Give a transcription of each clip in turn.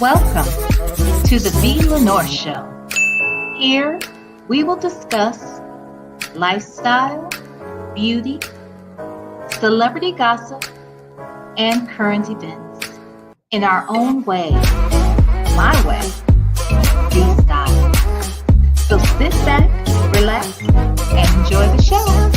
Welcome to the B. Lenore Show. Here, we will discuss lifestyle, beauty, celebrity gossip, and current events in our own way, my way, B style. So sit back, relax, and enjoy the show.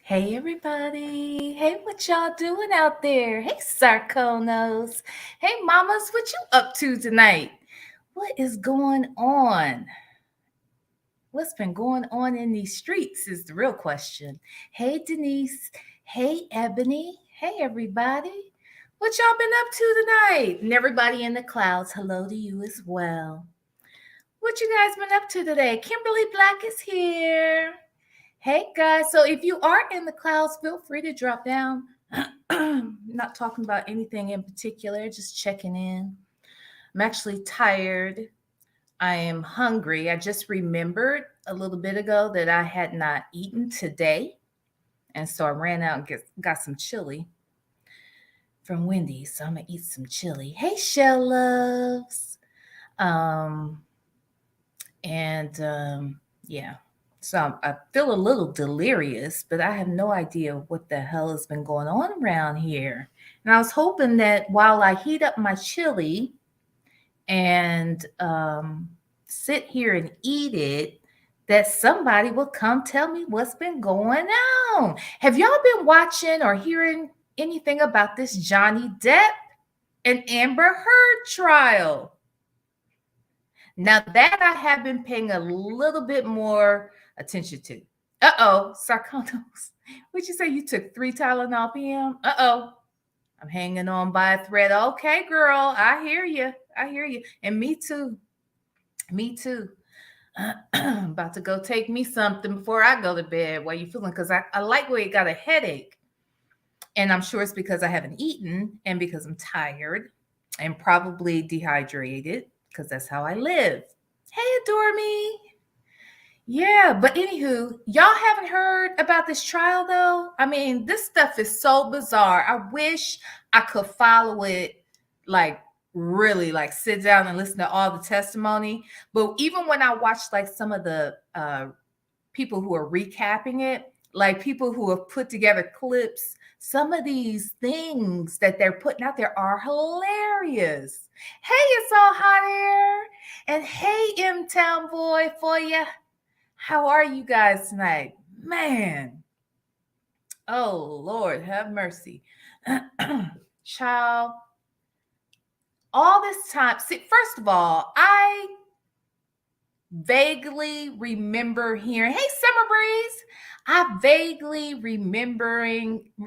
Hey everybody. Hey, what y'all doing out there? Hey Sarconos. Hey mamas, what you up to tonight? What is going on? What's been going on in these streets is the real question. Hey Denise. Hey Ebony. Hey everybody. What y'all been up to tonight? And everybody in the clouds, hello to you as well. What you guys been up to today? Kimberly Black is here. Hey guys, so if you are in the clouds, feel free to drop down. Not talking about anything in particular, just checking in. I'm actually tired. I am hungry. I just remembered a little bit ago that I had not eaten today. And so I ran out and got some chili from Wendy's. So I'm going to eat some chili. Hey, Shell Loves. Yeah. So I feel a little delirious, but I have no idea what the hell has been going on around here. And I was hoping that while I heat up my chili and sit here and eat it, that somebody will come tell me what's been going on. Have y'all been watching or hearing anything about this Johnny Depp and Amber Heard trial? Now that I have been paying a little bit more attention to. Sarconos. Would you say you took 3 Tylenol PM? I'm hanging on by a thread. Okay, girl, I hear you. And me too. About to go take me something before I go to bed. What are you feeling? Because I like where you got a headache. And I'm sure it's because I haven't eaten and because I'm tired and probably dehydrated because that's how I live. Hey, Adore Me. Yeah, but anywho, y'all haven't heard about this trial though? I mean, this stuff is so bizarre. I wish I could follow it, like really like sit down and listen to all the testimony. But even when I watched like some of the people who are recapping it, like people who have put together clips, some of these things that they're putting out there are hilarious. Hey, it's all hot air. And hey, M-Town Boy for you. How are you guys tonight? Man. Oh, Lord, have mercy. Child, all this time. See, first of all, I vaguely remember hearing, hey, Summer Breeze. I vaguely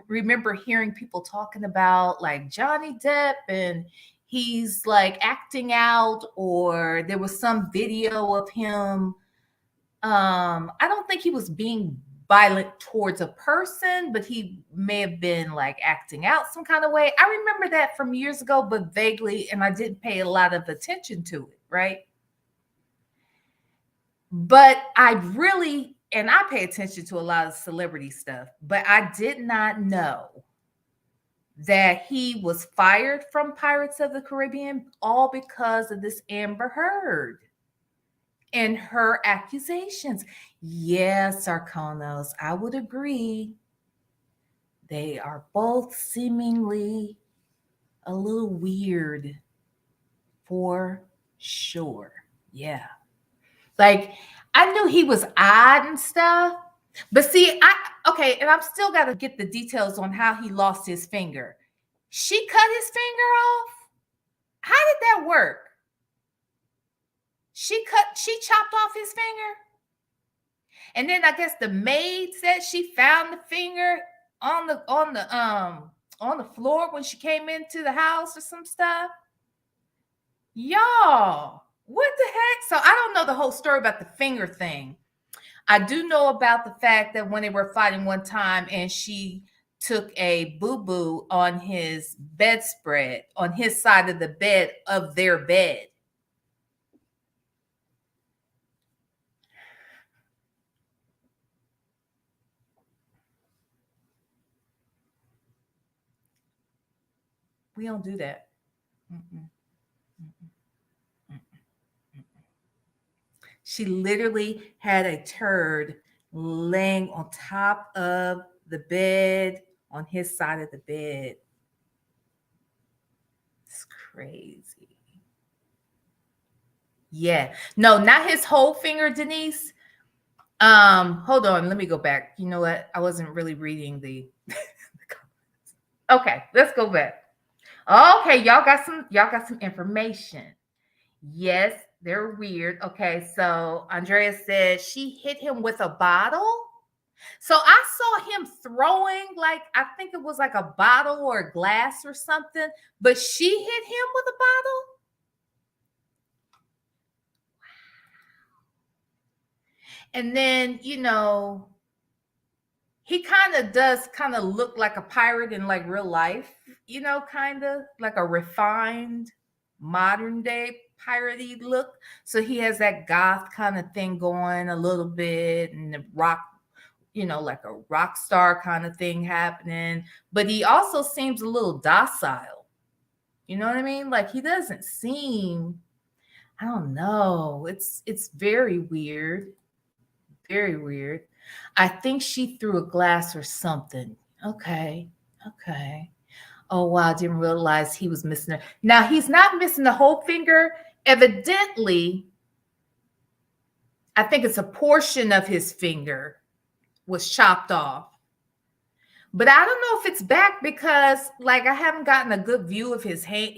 remember hearing people talking about like Johnny Depp and he's like acting out, or there was some video of him. I don't think he was being violent towards a person, but he may have been like acting out some kind of way. I remember that from years ago, but vaguely, and I didn't pay a lot of attention to it, right? But I pay attention to a lot of celebrity stuff, but I did not know that he was fired from Pirates of the Caribbean all because of this Amber Heard and her accusations. Yes, Sarconos, I would agree. They are both seemingly a little weird for sure. Yeah. Like, I knew he was odd and stuff, but see, and I'm still got to get the details on how he lost his finger. She cut his finger off? How did that work? She chopped off his finger? And then I guess the maid said she found the finger on the floor when she came into the house or some stuff. Y'all, what the heck? So I don't know the whole story about the finger thing. I do know about the fact that when they were fighting one time and she took a boo-boo on his bedspread, on his side of the bed of their bed. We don't do that. Mm-mm. She literally had a turd laying on top of the bed, on his side of the bed. It's crazy. Yeah. No, not his whole finger, Denise. Hold on, let me go back. You know what? I wasn't really reading the Okay, let's go back. Okay, y'all got some information. Yes, they're weird. Okay, so Andrea said she hit him with a bottle. So I saw him throwing, like, I think it was like a bottle or a glass or something, but she hit him with a bottle. And then, he kind of does kind of look like a pirate in like real life, kind of like a refined modern day piratey look. So he has that goth kind of thing going a little bit, and the rock, like a rock star kind of thing happening. But he also seems a little docile. You know what I mean? Like he doesn't seem, I don't know. It's very weird. Very weird. I think she threw a glass or something. Okay. Okay. Oh wow, I didn't realize he was missing it. Now he's not missing the whole finger. Evidently, I think it's a portion of his finger was chopped off. But I don't know if it's back because like I haven't gotten a good view of his hand,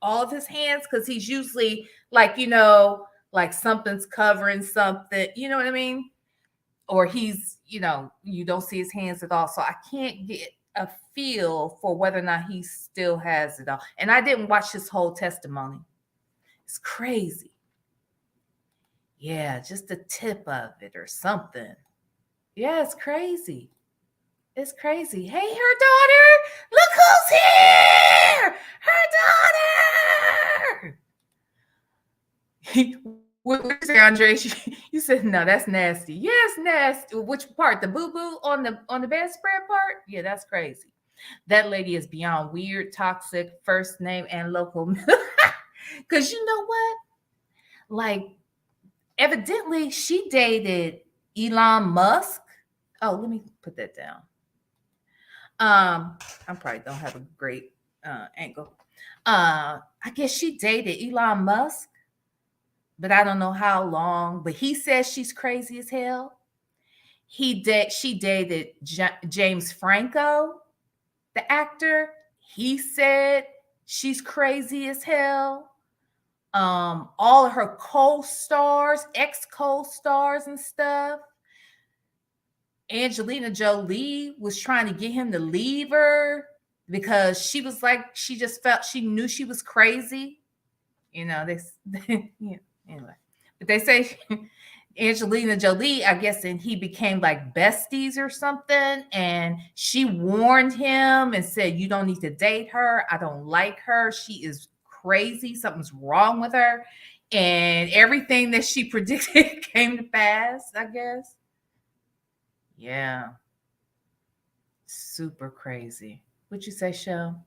all of his hands, because he's usually like, like something's covering something, you know what I mean? Or he's, you don't see his hands at all. So I can't get a feel for whether or not he still has it all. And I didn't watch his whole testimony. It's crazy. Yeah, just the tip of it or something. Yeah, it's crazy. It's crazy. Hey, her daughter. Look who's here. Her daughter. What did you say, Andre? You said no, that's nasty. Yes, nasty. Which part? The boo-boo on the bedspread part? Yeah, that's crazy. That lady is beyond weird, toxic, first name and local. Because you know what? Like, evidently she dated Elon Musk. Oh, let me put that down. I probably don't have a great angle. I guess she dated Elon Musk, but I don't know how long. But he says she's crazy as hell. She dated James Franco, the actor. He said she's crazy as hell. All of her co-stars, ex-co-stars and stuff. Angelina Jolie was trying to get him to leave her because she was like, she just felt, she knew she was crazy. Anyway. But they say Angelina Jolie, I guess, and he became like besties or something. And she warned him and said, you don't need to date her. I don't like her. She is crazy. Something's wrong with her. And everything that she predicted came to pass, I guess. Yeah. Super crazy. What'd you say, Shell?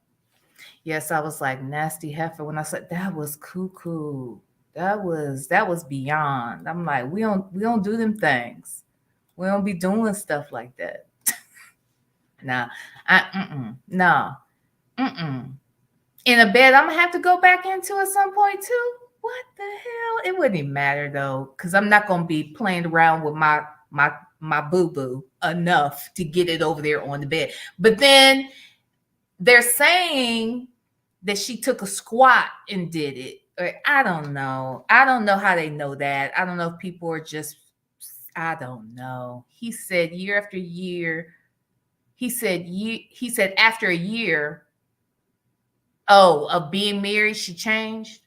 Yes, I was like nasty heifer when I said that was cuckoo. That was beyond. I'm like, we don't do them things. We don't be doing stuff like that. Nah, no, in a bed I'm gonna have to go back into at some point too. What the hell? It wouldn't even matter though, because I'm not gonna be playing around with my boo boo enough to get it over there on the bed. But then they're saying that she took a squat and did it. Or I don't know. I don't know how they know that. I don't know if people are just, I don't know. He said year after year. He said after a year, of being married, she changed.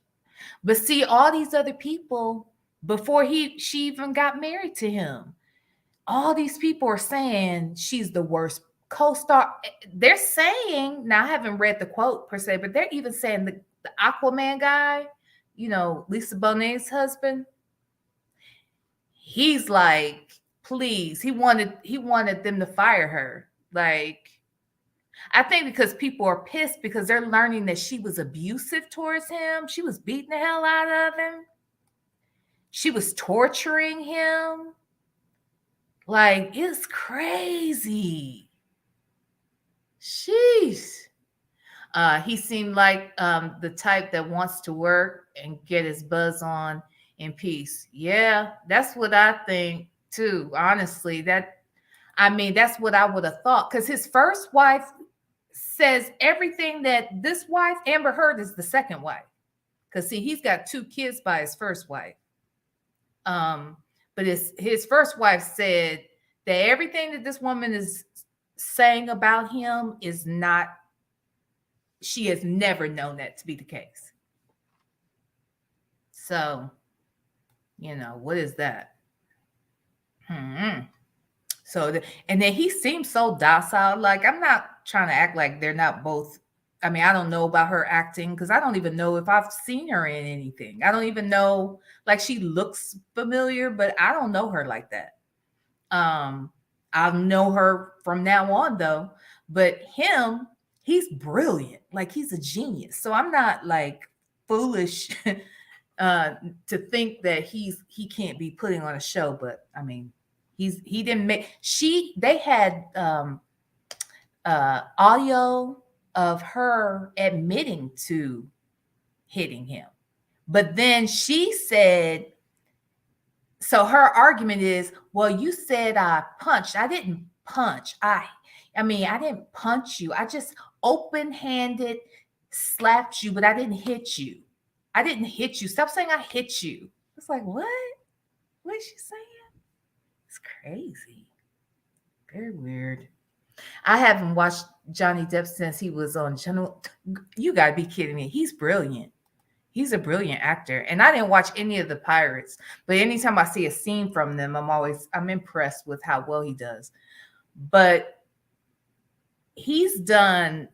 But see, all these other people before she even got married to him, all these people are saying she's the worst co-star. They're saying, now I haven't read the quote per se, but they're even saying the Aquaman guy, Lisa Bonet's husband, he's like, please, he wanted them to fire her. Like, I think because people are pissed because they're learning that she was abusive towards him. She was beating the hell out of him. She was torturing him. Like, it's crazy. Sheesh. He seemed like the type that wants to work and get his buzz on in peace. Yeah, that's what I think too. Honestly, that's what I would have thought. Because his first wife says everything that this wife, Amber Heard, is the second wife. Because see, he's got 2 kids by his first wife. But his first wife said that everything that this woman is saying about him is not, she has never known that to be the case. So, what is that? So, and then he seems so docile. Like, I'm not trying to act like they're not both. I mean, I don't know about her acting because I don't even know if I've seen her in anything. I don't even know, like, she looks familiar, but I don't know her like that. I'll know her from now on though. But him, he's brilliant. Like, he's a genius. So I'm not like foolish to think that he can't be putting on a show. But I mean, he didn't make they had audio of her admitting to hitting him. But then she said, so her argument is, well, you said I punched. I didn't punch. I didn't punch you. I just open-handed slapped you, but I didn't hit you. I didn't hit you. Stop saying I hit you. It's like, what? What is she saying? It's crazy. Very weird. I haven't watched Johnny Depp since he was on Channel. You gotta be kidding me. He's brilliant. He's a brilliant actor. And I didn't watch any of the Pirates, but anytime I see a scene from them, I'm impressed with how well he does. But he's done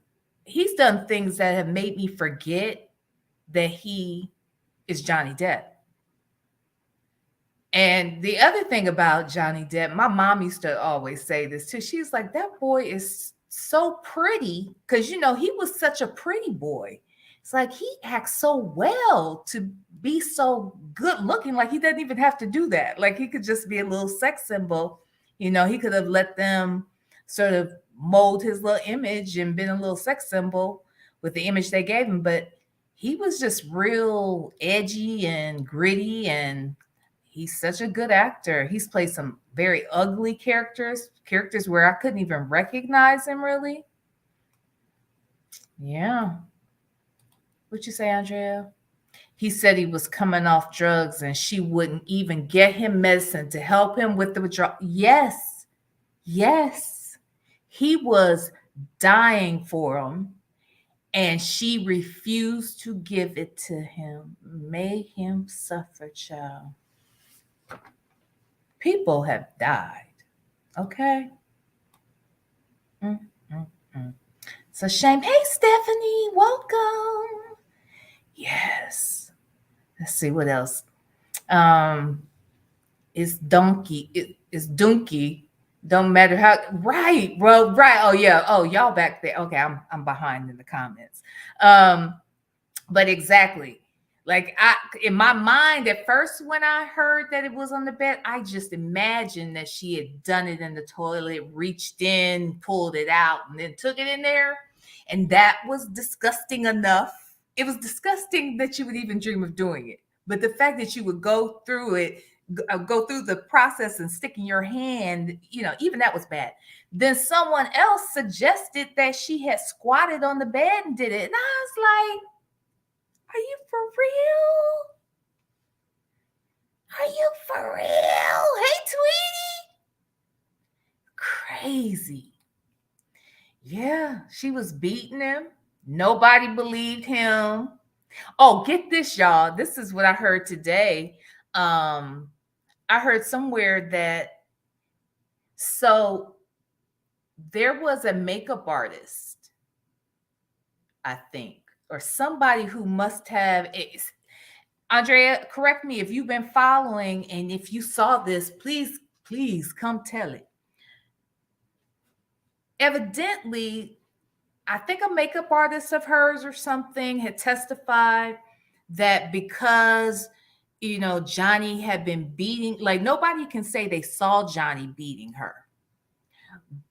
things that have made me forget that he is Johnny Depp. And the other thing about Johnny Depp, my mom used to always say this too. She's like, that boy is so pretty, because he was such a pretty boy. It's like he acts so well to be so good looking. Like, he doesn't even have to do that. Like, he could just be a little sex symbol. He could have let them sort of mold his little image and been a little sex symbol with the image they gave him. But he was just real edgy and gritty, and he's such a good actor. He's played some very ugly characters where I couldn't even recognize him, really. Yeah. What'd you say, Andrea? He said he was coming off drugs and she wouldn't even get him medicine to help him with the withdrawal. Yes. Yes. He was dying for him and she refused to give it to him. Made him suffer, child. People have died. Okay. It's a shame. Hey, Stephanie, welcome. Yes. Let's see what else. It's donkey. It's donkey. Don't matter how. Right, bro. Right. Oh yeah. Oh, y'all back there. Okay, I'm behind in the comments. But exactly. Like, in my mind at first when I heard that it was on the bed, I just imagined that she had done it in the toilet, reached in, pulled it out, and then took it in there. And that was disgusting enough. It was disgusting that you would even dream of doing it. But the fact that you would go through it go through the process and sticking your hand, even that was bad. Then someone else suggested that she had squatted on the bed and did it. And I was like, are you for real? Are you for real? Hey, Tweety. Crazy. Yeah, she was beating him. Nobody believed him. Oh, get this, y'all. This is what I heard today. I heard somewhere that so there was a makeup artist, I think, or somebody who must have. Andrea, correct me if you've been following, and if you saw this, please come tell it. Evidently, I think a makeup artist of hers or something had testified that because Johnny had been beating, like nobody can say they saw Johnny beating her,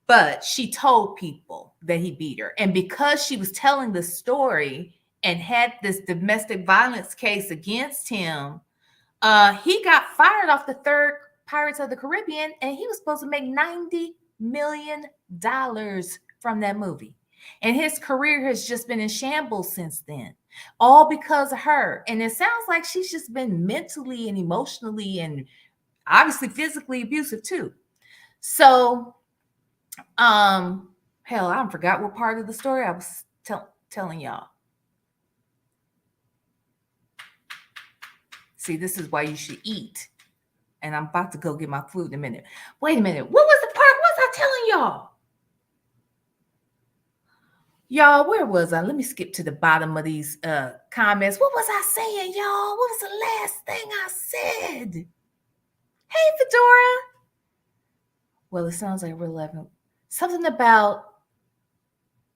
but she told people that he beat her. And because she was telling the story and had this domestic violence case against him, he got fired off the third Pirates of the Caribbean, and he was supposed to make $90 million from that movie. And his career has just been in shambles since then, all because of her. And it sounds like she's just been mentally and emotionally and obviously physically abusive too. So, hell, I forgot what part of the story I was telling y'all. See, this is why you should eat. And I'm about to go get my food in a minute. Wait a minute. What was the part? What was I telling y'all? Y'all, where was I? Let me skip to the bottom of these comments. What was I saying, y'all? What was the last thing I said? Hey, Fedora. Well, it sounds like we're 11. Something about,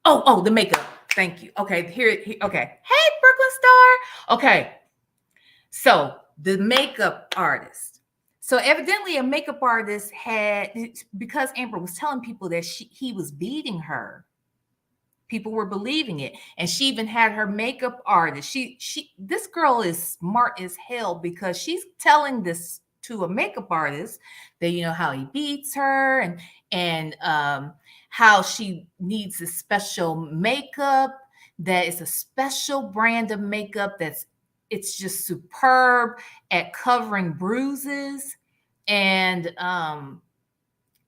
the makeup. Thank you. Okay, here. Okay. Hey, Brooklyn Star. Okay. So the makeup artist. So evidently a makeup artist had, because Amber was telling people that he was beating her, people were believing it. And she even had her makeup artist. This girl is smart as hell, because she's telling this to a makeup artist that, how he beats her and how she needs a special makeup, that is a special brand of makeup it's just superb at covering bruises. And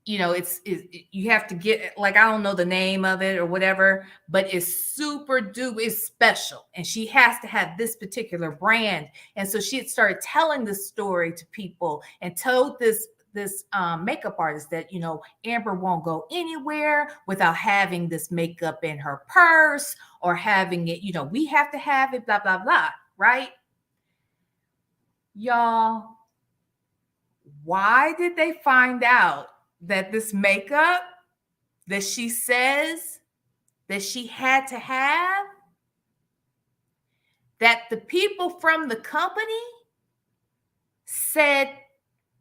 you have to get, like, I don't know the name of it or whatever, but it's super duper, it's special, and she has to have this particular brand. And so she had started telling this story to people and told this makeup artist that Amber won't go anywhere without having this makeup in her purse or having it, we have to have it, blah blah blah, right? Y'all, why did they find out that this makeup that she says that she had to have, that the people from the company said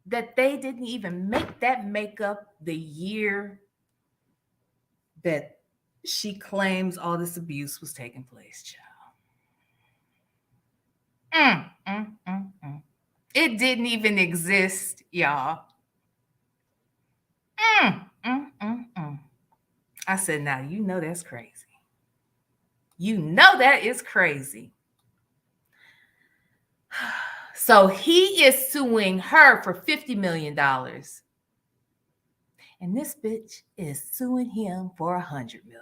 that they didn't even make that makeup the year that she claims all this abuse was taking place, child. It didn't even exist, y'all. I said, now, that's crazy. That is crazy. So he is suing her for $50 million. And this bitch is suing him for $100 million.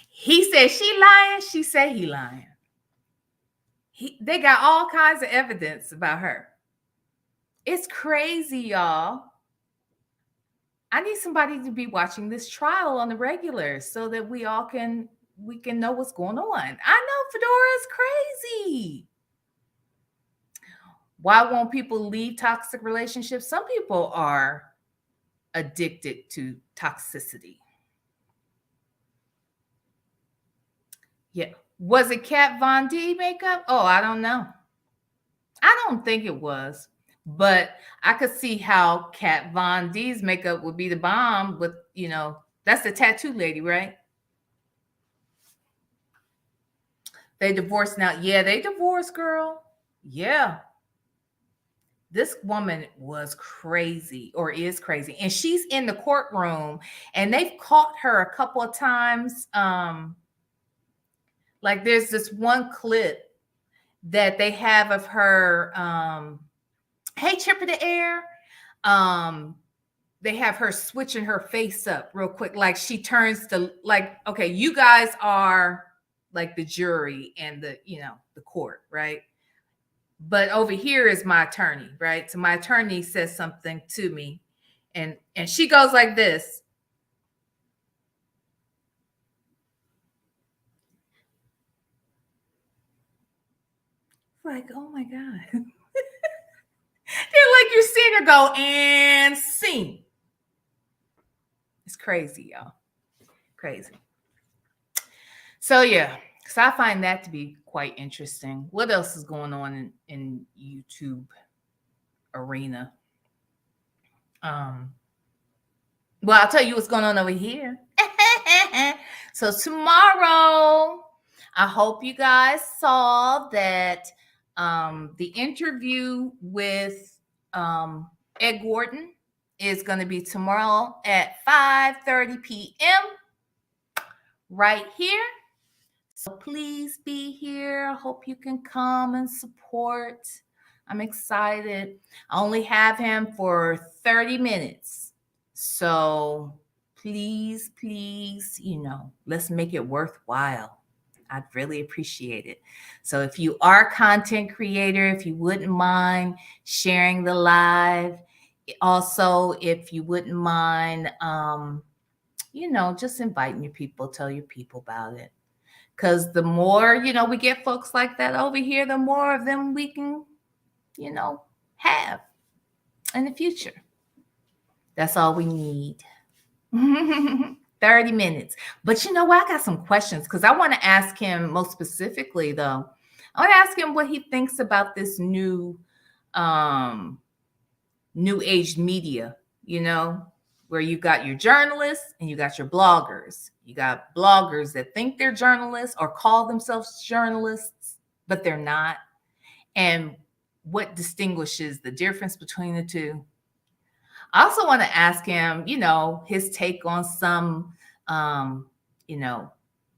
He said she lying. She said he lying. They got all kinds of evidence about her. It's crazy, y'all. I need somebody to be watching this trial on the regular so that we can know what's going on. I know Fedora's crazy. Why won't people leave toxic relationships? Some people are addicted to toxicity. Yeah. Was it Kat Von D makeup? Oh, I don't know. I don't think it was. But I could see how Kat Von D's makeup would be the bomb with, that's the tattoo lady, right? They divorced now. Yeah, they divorced, girl. Yeah. This woman was crazy or is crazy. And she's in the courtroom and they've caught her a couple of times. Like there's this one clip that they have of her, hey, Chipper the Air. They have her switching her face up real quick. Like she turns to like, okay, you guys are like the jury and the, the court, right? But over here is my attorney, right? So my attorney says something to me and she goes like this. Like, oh my God. They're like, you're seeing her go and sing. It's crazy, y'all. Crazy. So yeah, so I find that to be quite interesting. What else is going on in YouTube arena? Well, I'll tell you what's going on over here. So tomorrow, I hope you guys saw that the interview with Ed Gordon is going to be tomorrow at 5:30 p.m. right here. So please be here. I hope you can come and support. I'm excited. I only have him for 30 minutes. So please, let's make it worthwhile. I'd really appreciate it. So if you are a content creator, if you wouldn't mind sharing the live, also if you wouldn't mind, just inviting your people, tell your people about it. Because the more, we get folks like that over here, the more of them we can, have in the future. That's all we need. 30 minutes. But you know what? I got some questions because I want to ask him most specifically, though. I want to ask him what he thinks about this new age media, where you got your journalists and you got your bloggers. You got bloggers that think they're journalists or call themselves journalists, but they're not. And what distinguishes the difference between the two? I also want to ask him, his take on some,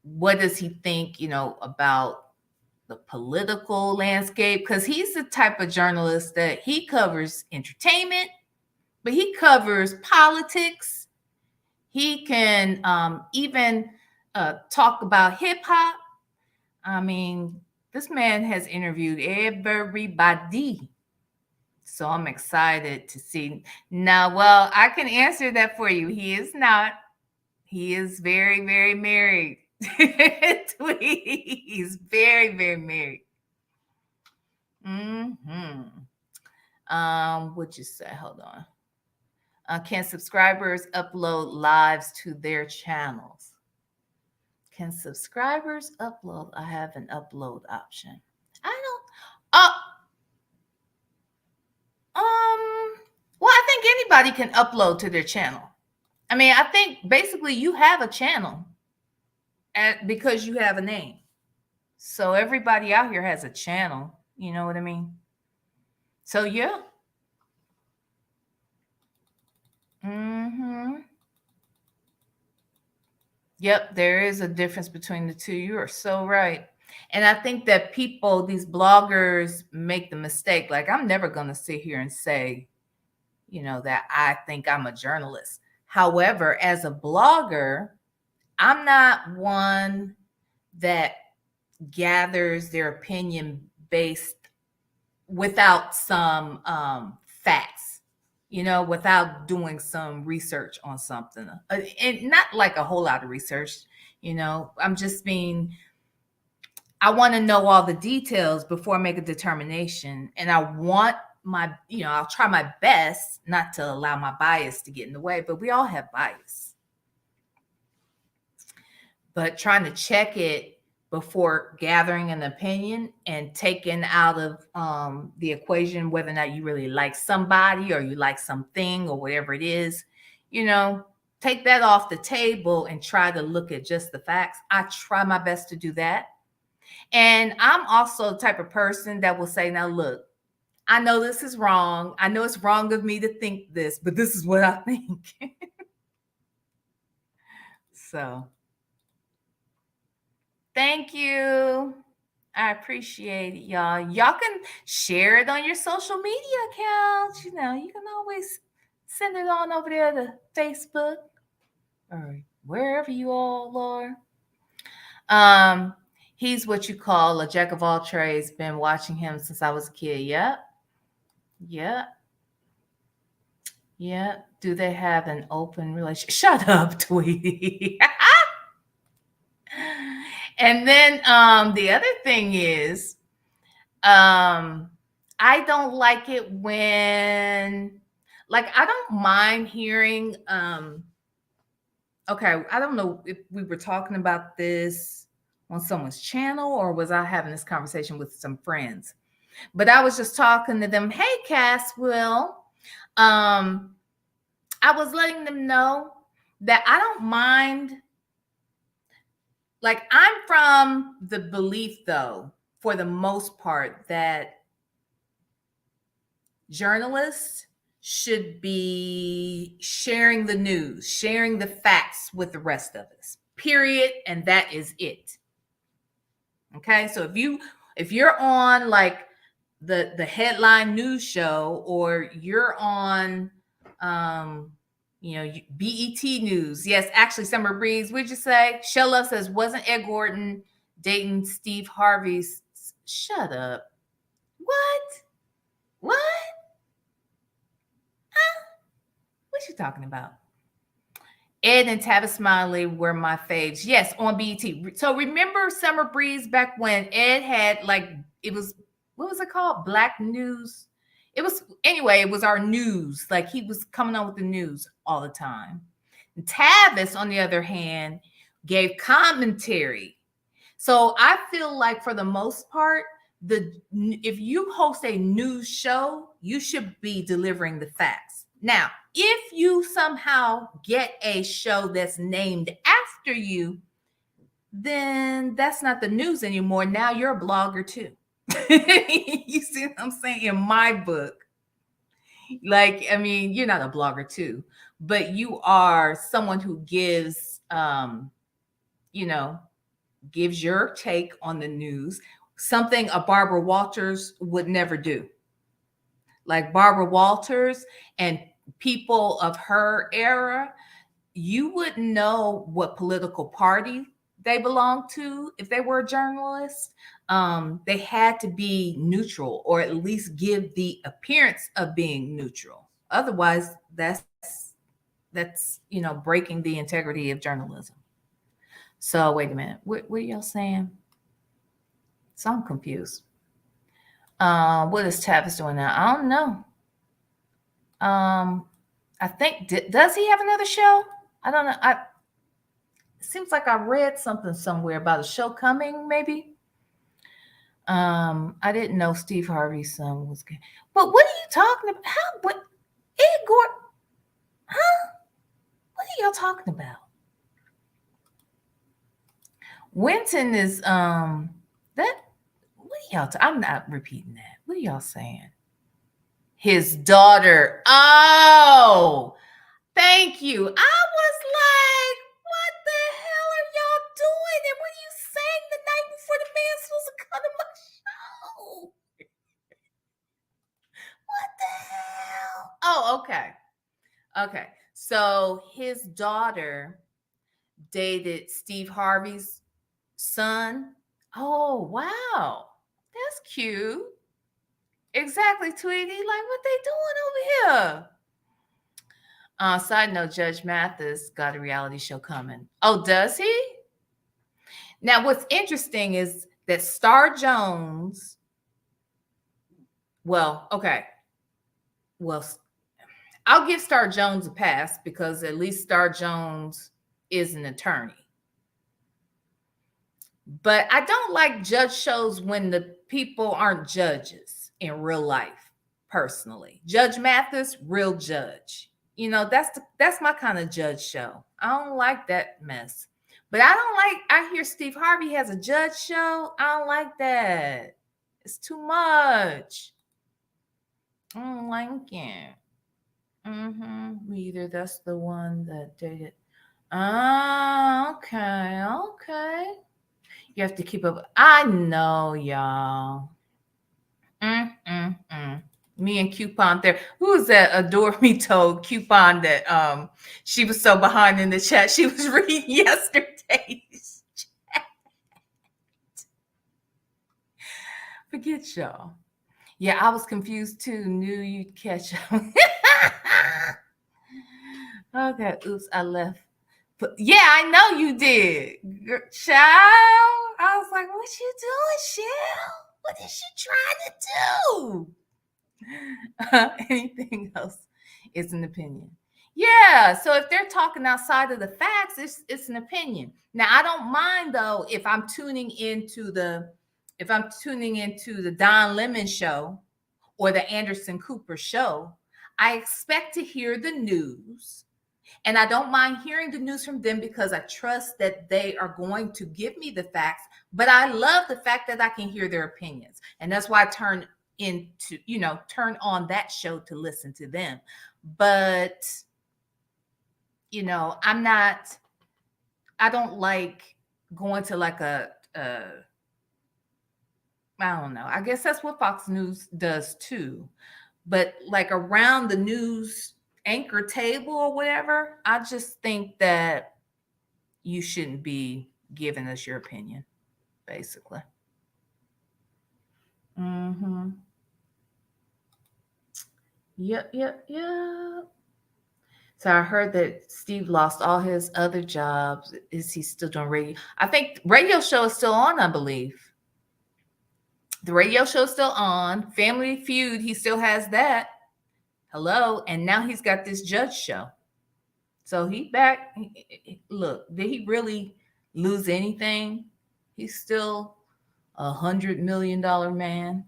what does he think, about the political landscape? Because he's the type of journalist that he covers entertainment, but he covers politics. He can even talk about hip hop. I mean, this man has interviewed everybody. So I'm excited to see. Now, well, I can answer that for you. He is not. He is very, very married. He's very, very married. What'd you say? Hold on. Can subscribers upload lives to their channels? Can subscribers upload? I have an upload option. I don't. Well, I think anybody can upload to their channel. I mean, I think basically you have a channel because you have a name. So everybody out here has a channel. You know what I mean? So yeah. Yep, there is a difference between the two. You are so right. And I think that people, these bloggers, make the mistake. Like, I'm never going to sit here and say, that I think I'm a journalist. However, as a blogger, I'm not one that gathers their opinion based without some facts, without doing some research on something. And not like a whole lot of research, I'm just being, I want to know all the details before I make a determination. And I want I'll try my best not to allow my bias to get in the way, but we all have bias. But trying to check it before gathering an opinion and taking out of the equation whether or not you really like somebody or you like something or whatever it is, take that off the table and try to look at just the facts. I try my best to do that. And I'm also the type of person that will say, now look, I know this is wrong. I know it's wrong of me to think this, but this is what I think. So, thank you. I appreciate it, y'all. Y'all can share it on your social media accounts. You know, you can always send it on over there to Facebook or wherever you all are. He's what you call a jack of all trades. Been watching him since I was a kid. Yep. Yep. Yep. Do they have an open relationship? Shut up, Tweety. And then the other thing is I don't like it when, like, I don't mind hearing okay, I don't know if we were talking about this on someone's channel or was I having this conversation with some friends, but I was just talking to them. Hey, Cass, Will, I was letting them know that I don't mind. Like, I'm from the belief, though, for the most part, that journalists should be sharing the news, sharing the facts with the rest of us. Period, and that is it. Okay? So if you're on like the headline news show, or you're on BET News. Yes, actually, Summer Breeze, what'd you say? Show Love says, wasn't Ed Gordon dating Steve Harvey's? Shut up. What? What? What you talking about? Ed and Tavis Smiley were my faves. Yes, on BET. So remember Summer Breeze back when Ed had, like, it was, what was it called? Black News. It was, anyway, it was our news. Like, he was coming on with the news all the time. And Tavis, on the other hand, gave commentary. So I feel like for the most part, if you host a news show, you should be delivering the facts. Now, if you somehow get a show that's named after you, then that's not the news anymore. Now you're a blogger too. You see what I'm saying? In my book, like, I mean, you're not a blogger too, but you are someone who gives, gives your take on the news, something a Barbara Walters would never do. Like Barbara Walters and people of her era, you wouldn't know what political party they belonged to if they were a journalist. They had to be neutral, or at least give the appearance of being neutral. Otherwise, that's breaking the integrity of journalism. So wait a minute, what are y'all saying? So I'm confused. What is Tavis doing now? I don't know. I think, does he have another show? I don't know. It seems like I read something somewhere about a show coming, maybe. I didn't know Steve Harvey's son was gay. But what are you talking about? What? Ed Gordon? Huh? What are y'all talking about? Winton is that. What are y'all? I'm not repeating that. What are y'all saying? His daughter. Oh, thank you. I was like, what the hell are y'all doing? And what are you saying the night before the man supposed to come to my show? What the hell? Oh, okay. Okay. So his daughter dated Steve Harvey's son. Oh, wow. That's cute. Exactly, Tweety. Like, what they doing over here? Side note, Judge Mathis got a reality show coming. Oh, does he? Now, what's interesting is that Star Jones, well, okay. Well, I'll give Star Jones a pass because at least Star Jones is an attorney. But I don't like judge shows when the people aren't judges in real life, personally. Judge Mathis, real judge. That's my kind of judge show. I don't like that mess. But I hear Steve Harvey has a judge show. I don't like that. It's too much. I don't like it. Me either. That's the one that dated. Ah, okay, okay. You have to keep up. I know, y'all. Mm. Me and Coupon there. Who was that? Adore Me told Coupon that she was so behind in the chat. She was reading yesterday's. Forget y'all. Yeah, I was confused too. Knew you'd catch up. Okay, oops, I left. But yeah, I know you did. Child. I was like, what you doing, Shell? What is she trying to do? Anything else is an opinion. Yeah, so if they're talking outside of the facts, it's an opinion. Now, I don't mind though if I'm tuning into the Don Lemon show or the Anderson Cooper show, I expect to hear the news. And I don't mind hearing the news from them because I trust that they are going to give me the facts. But I love the fact that I can hear their opinions. And that's why I turn on that show to listen to them. But, I don't like going to like I don't know. I guess that's what Fox News does too. But like around the news anchor table or whatever, I just think that you shouldn't be giving us your opinion, basically. Yep. So I heard that Steve lost all his other jobs. Is he still doing radio? I think radio show is still on, I believe. The radio show is still on. Family Feud, he still has that. Hello. And now he's got this judge show. So he back. Look, did he really lose anything? He's still $100 million man.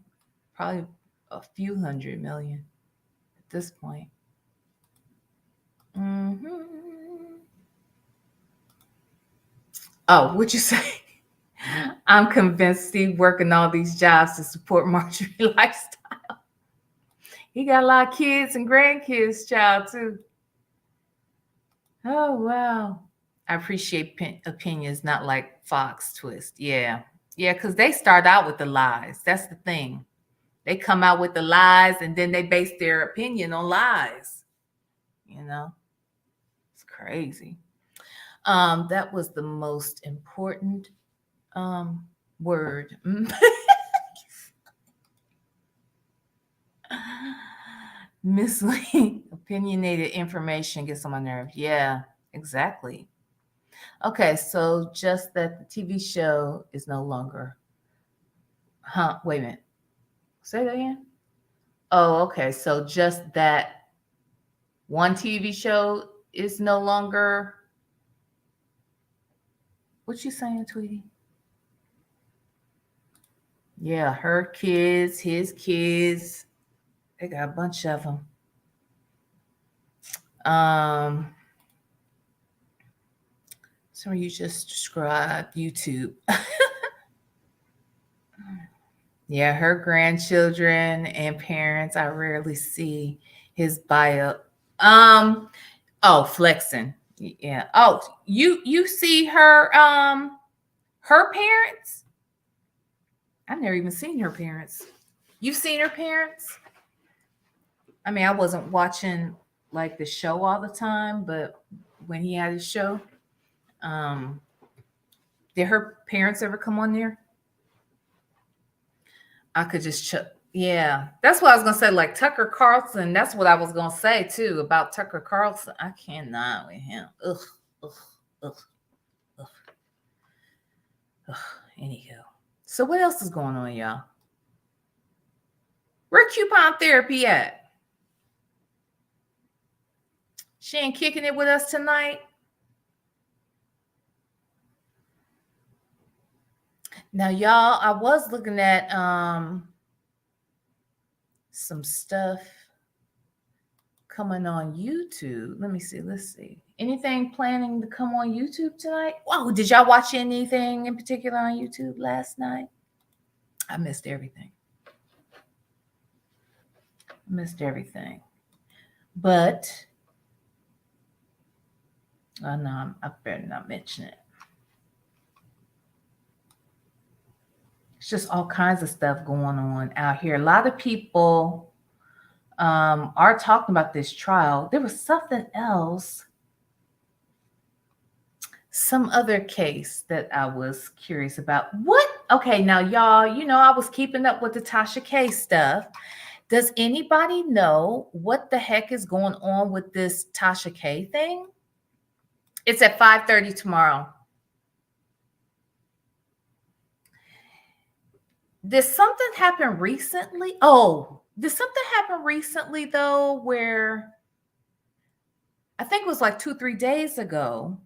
Probably a few hundred million at this point. Oh, what'd you say? I'm convinced Steve working all these jobs to support Marjorie lifestyle. He got a lot of kids and grandkids, child, too. Oh, wow. I appreciate opinions, not like Fox twist. Yeah, because they start out with the lies. That's the thing. They come out with the lies and then they base their opinion on lies. It's crazy. That was the most important word. Misleading, opinionated information gets on my nerves. Yeah, exactly. Okay, so just that the TV show is no longer. Wait a minute. Say that again. Oh, okay. So just that one TV show is no longer. What you saying, Tweety? Yeah, her kids, his kids. They got a bunch of them. So you just described YouTube. Yeah, her grandchildren and parents. I rarely see his bio. Flexing. Yeah. Oh, you see her her parents? I've never even seen her parents. You've seen her parents? I mean, I wasn't watching like the show all the time, but when he had his show, did her parents ever come on there? I could just yeah, that's what I was gonna say. Like Tucker Carlson, that's what I was gonna say too about Tucker Carlson. I cannot with him. Ugh. Anywho, so what else is going on, y'all? Where Coupon Therapy at? She ain't kicking it with us tonight. Now, y'all, I was looking at some stuff coming on YouTube. Let me see. Let's see. Anything planning to come on YouTube tonight? Wow, did y'all watch anything in particular on YouTube last night? I missed everything. Missed everything. But no, I better not mention it. It's just all kinds of stuff going on out here. A lot of people are talking about this trial. There was something else, some other case that I was curious about. What? Okay, now y'all, I was keeping up with the Tasha K stuff. Does anybody know what the heck is going on with this Tasha K thing? It's at 5:30 tomorrow. Did something happen recently? Oh, did something happen recently though, where I think it was like 2-3 days ago?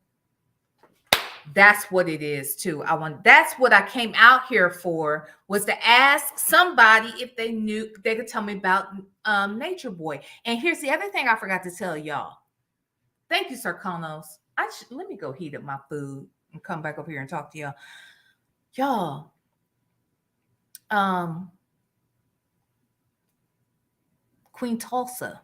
That's what it is too. That's what I came out here for, was to ask somebody if they knew, they could tell me about Nature Boy. And here's the other thing I forgot to tell y'all. Thank you, Sir Konos. Let me go heat up my food and come back over here and talk to y'all. Y'all, Queen Tulsa.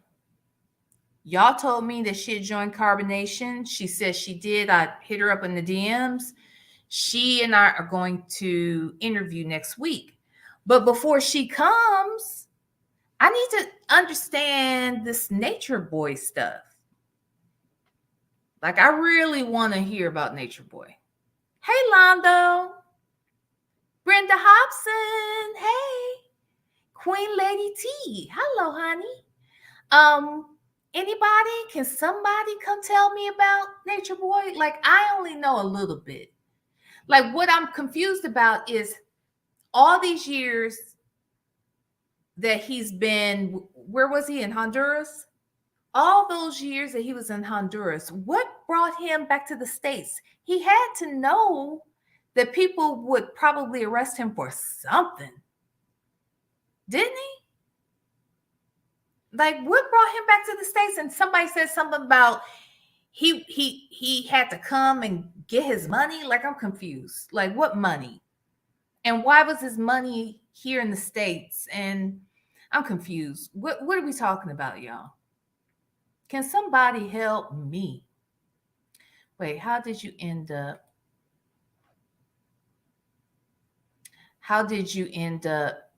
Y'all told me that she had joined Carbonation. She says she did. I hit her up in the DMs. She and I are going to interview next week. But before she comes, I need to understand this Nature Boy stuff. Like, I really want to hear about Nature Boy. Hey, Londo. Brenda Hobson. Hey. Queen Lady T. Hello, honey. Anybody? Can somebody come tell me about Nature Boy? Like, I only know a little bit. Like, what I'm confused about is all these years that he's been, where was he, in Honduras? All those years that he was in Honduras, what brought him back to the States? He had to know that people would probably arrest him for something. Didn't he? Like, what brought him back to the States? And somebody said something about he had to come and get his money. Like, I'm confused. Like, what money? And why was his money here in the States? And I'm confused. What are we talking about, y'all? Can somebody help me? Wait, how did you end up? How did you end up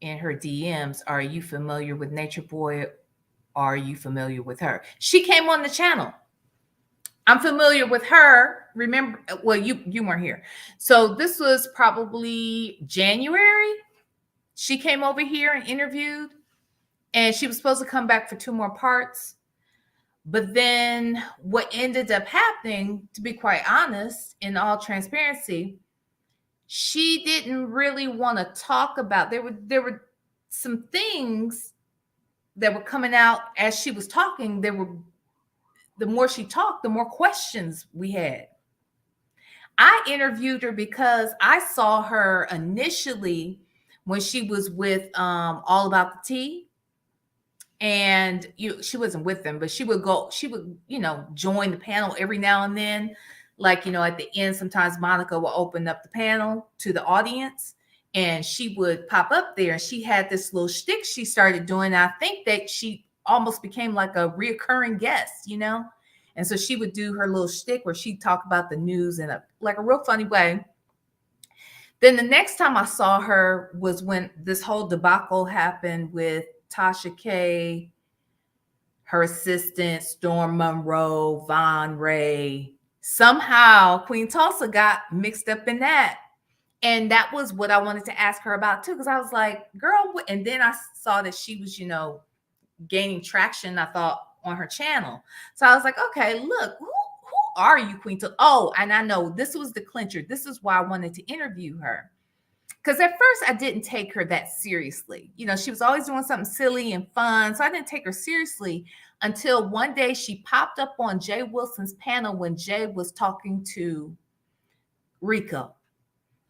in her DMs? Are you familiar with Nature Boy? Are you familiar with her? She came on the channel. I'm familiar with her. Remember, well, you weren't here. So this was probably January. She came over here and interviewed, and she was supposed to come back for 2 more parts. But then what ended up happening, to be quite honest, in all transparency, she didn't really want to talk about, there were some things that were coming out as she was talking. The more she talked, the more questions we had. I interviewed her because I saw her initially when she was with All About the Tea. And she wasn't with them, but she would join the panel every now and then. Like, at the end, sometimes Monica will open up the panel to the audience, and she would pop up there. And she had this little shtick she started doing. I think that she almost became like a reoccurring guest, And so she would do her little shtick where she'd talk about the news in a real funny way. Then the next time I saw her was when this whole debacle happened with Tasha K, her assistant, Storm Monroe, Von Ray. Somehow Queen Tulsa got mixed up in that. And that was what I wanted to ask her about too, because I was like, girl, and then I saw that she was, gaining traction, I thought, on her channel. So I was like, okay, look, who are you, Queen Tulsa? Oh, and I know this was the clincher. This is why I wanted to interview her. Because at first I didn't take her that seriously. She was always doing something silly and fun. So I didn't take her seriously until one day she popped up on Jay Wilson's panel when Jay was talking to Rico.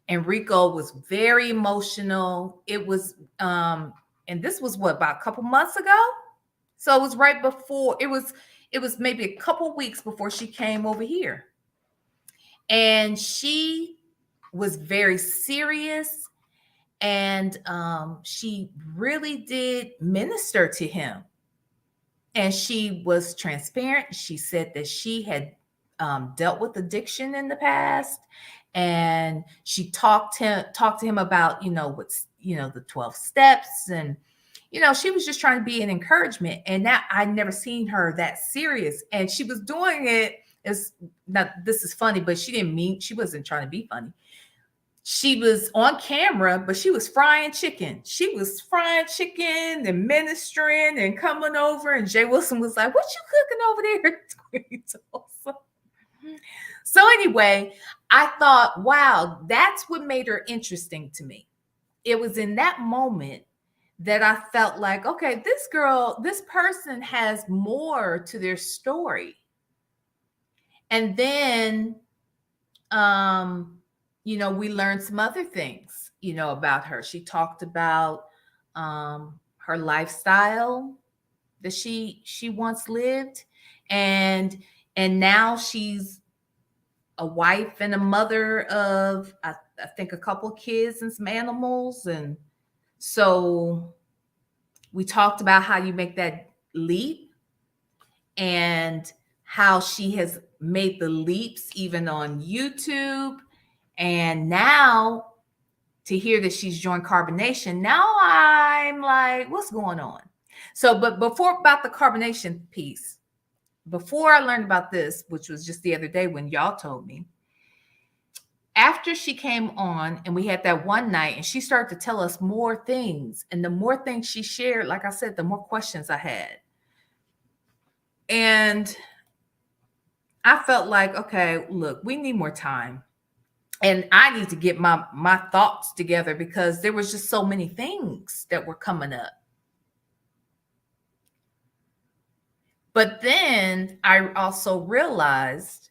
And Rico was very emotional. It was, and this was about a couple months ago. So it was right before, it was maybe a couple weeks before she came over here. And she was very serious. And she really did minister to him. And she was transparent. She said that she had dealt with addiction in the past, and she talked to him about, what's, the 12 steps, and she was just trying to be an encouragement. And that, I never seen her that serious, and she was doing it as, now this is funny, but she wasn't trying to be funny. She was on camera, but she was frying chicken. She was frying chicken and ministering and coming over. And Jay Wilson was like, "What you cooking over there?" So anyway, I thought, wow, that's what made her interesting to me. It was in that moment that I felt like, okay, this person has more to their story. And then we learned some other things, about her. She talked about her lifestyle that she once lived, and now she's a wife and a mother of, I think, a couple of kids and some animals. And so we talked about how you make that leap, and how she has made the leaps even on YouTube. And now to hear that she's joined Carbonation, now I'm like, what's going on? So, but before, about the Carbonation piece, before I learned about this, which was just the other day when y'all told me, after she came on and we had that one night and she started to tell us more things, and the more things she shared, like I said, the more questions I had. And I felt like, okay, look, we need more time. And I need to get my thoughts together, because there was just so many things that were coming up. But then I also realized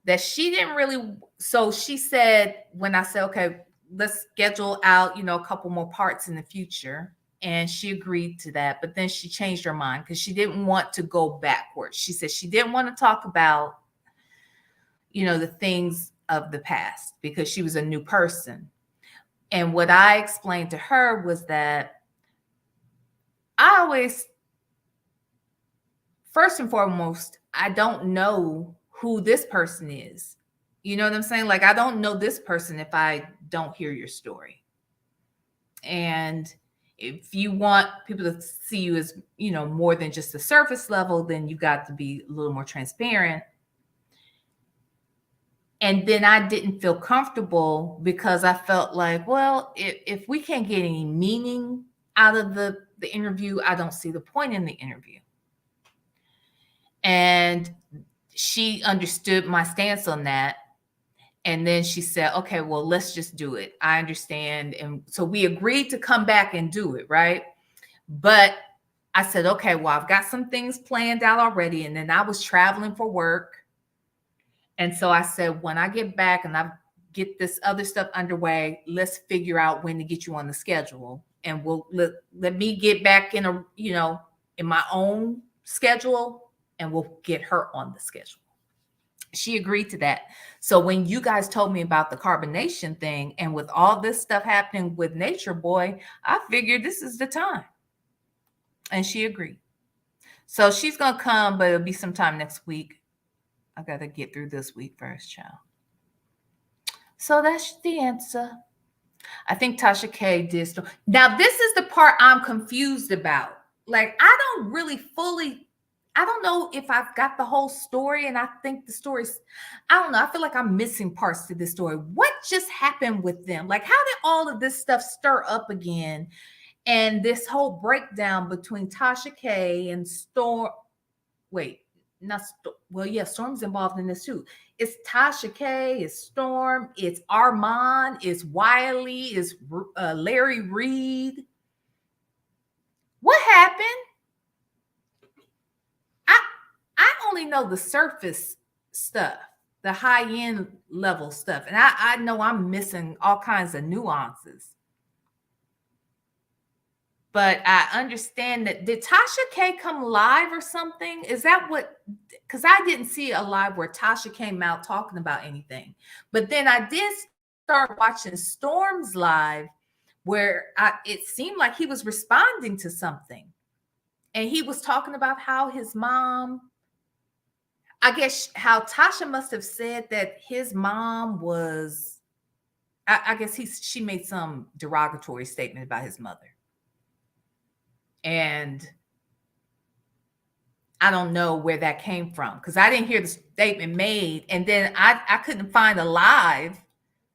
that she didn't really, so she said, when I said, okay, let's schedule out, a couple more parts in the future. And she agreed to that. But then she changed her mind, because she didn't want to go backwards. She said she didn't want to talk about, the things of the past, because she was a new person. And what I explained to her was that I always, first and foremost, I don't know who this person is. You know what I'm saying? Like, I don't know this person if I don't hear your story. And if you want people to see you as, more than just the surface level, then you got to be a little more transparent. And then I didn't feel comfortable, because I felt like, well, if we can't get any meaning out of the interview, I don't see the point in the interview. And she understood my stance on that. And then she said, okay, well, let's just do it. I understand. And so we agreed to come back and do it, right? But I said, okay, well, I've got some things planned out already. And then I was traveling for work. And so I said, when I get back and I get this other stuff underway, let's figure out when to get you on the schedule. And we'll let me get back in in my own schedule, and we'll get her on the schedule. She agreed to that. So when you guys told me about the Carbonation thing, and with all this stuff happening with Nature Boy, I figured this is the time. And she agreed. So she's going to come, but it'll be sometime next week. I got to get through this week first, child. So that's the answer. I think Tasha K did. Now, this is the part I'm confused about. Like, I don't really fully, I don't know if I've got the whole story, and I think the story's, I don't know. I feel like I'm missing parts to this story. What just happened with them? Like, how did all of this stuff stir up again? And this whole breakdown between Tasha K and Storm. Wait. Storm's involved in this too. It's Tasha K, it's Storm, it's Armand, it's Wiley, it's Larry Reed. What happened? I only know the surface stuff, the high-end level stuff, and I know I'm missing all kinds of nuances. But I understand that. Did Tasha K come live or something? Is that what? Because I didn't see a live where Tasha came out talking about anything. But then I did start watching Storm's live, where it seemed like he was responding to something. And he was talking about how his mom, I guess how Tasha must have said that his mom was, I guess she made some derogatory statement about his mother. And I don't know where that came from because I didn't hear the statement made. And then I couldn't find a live.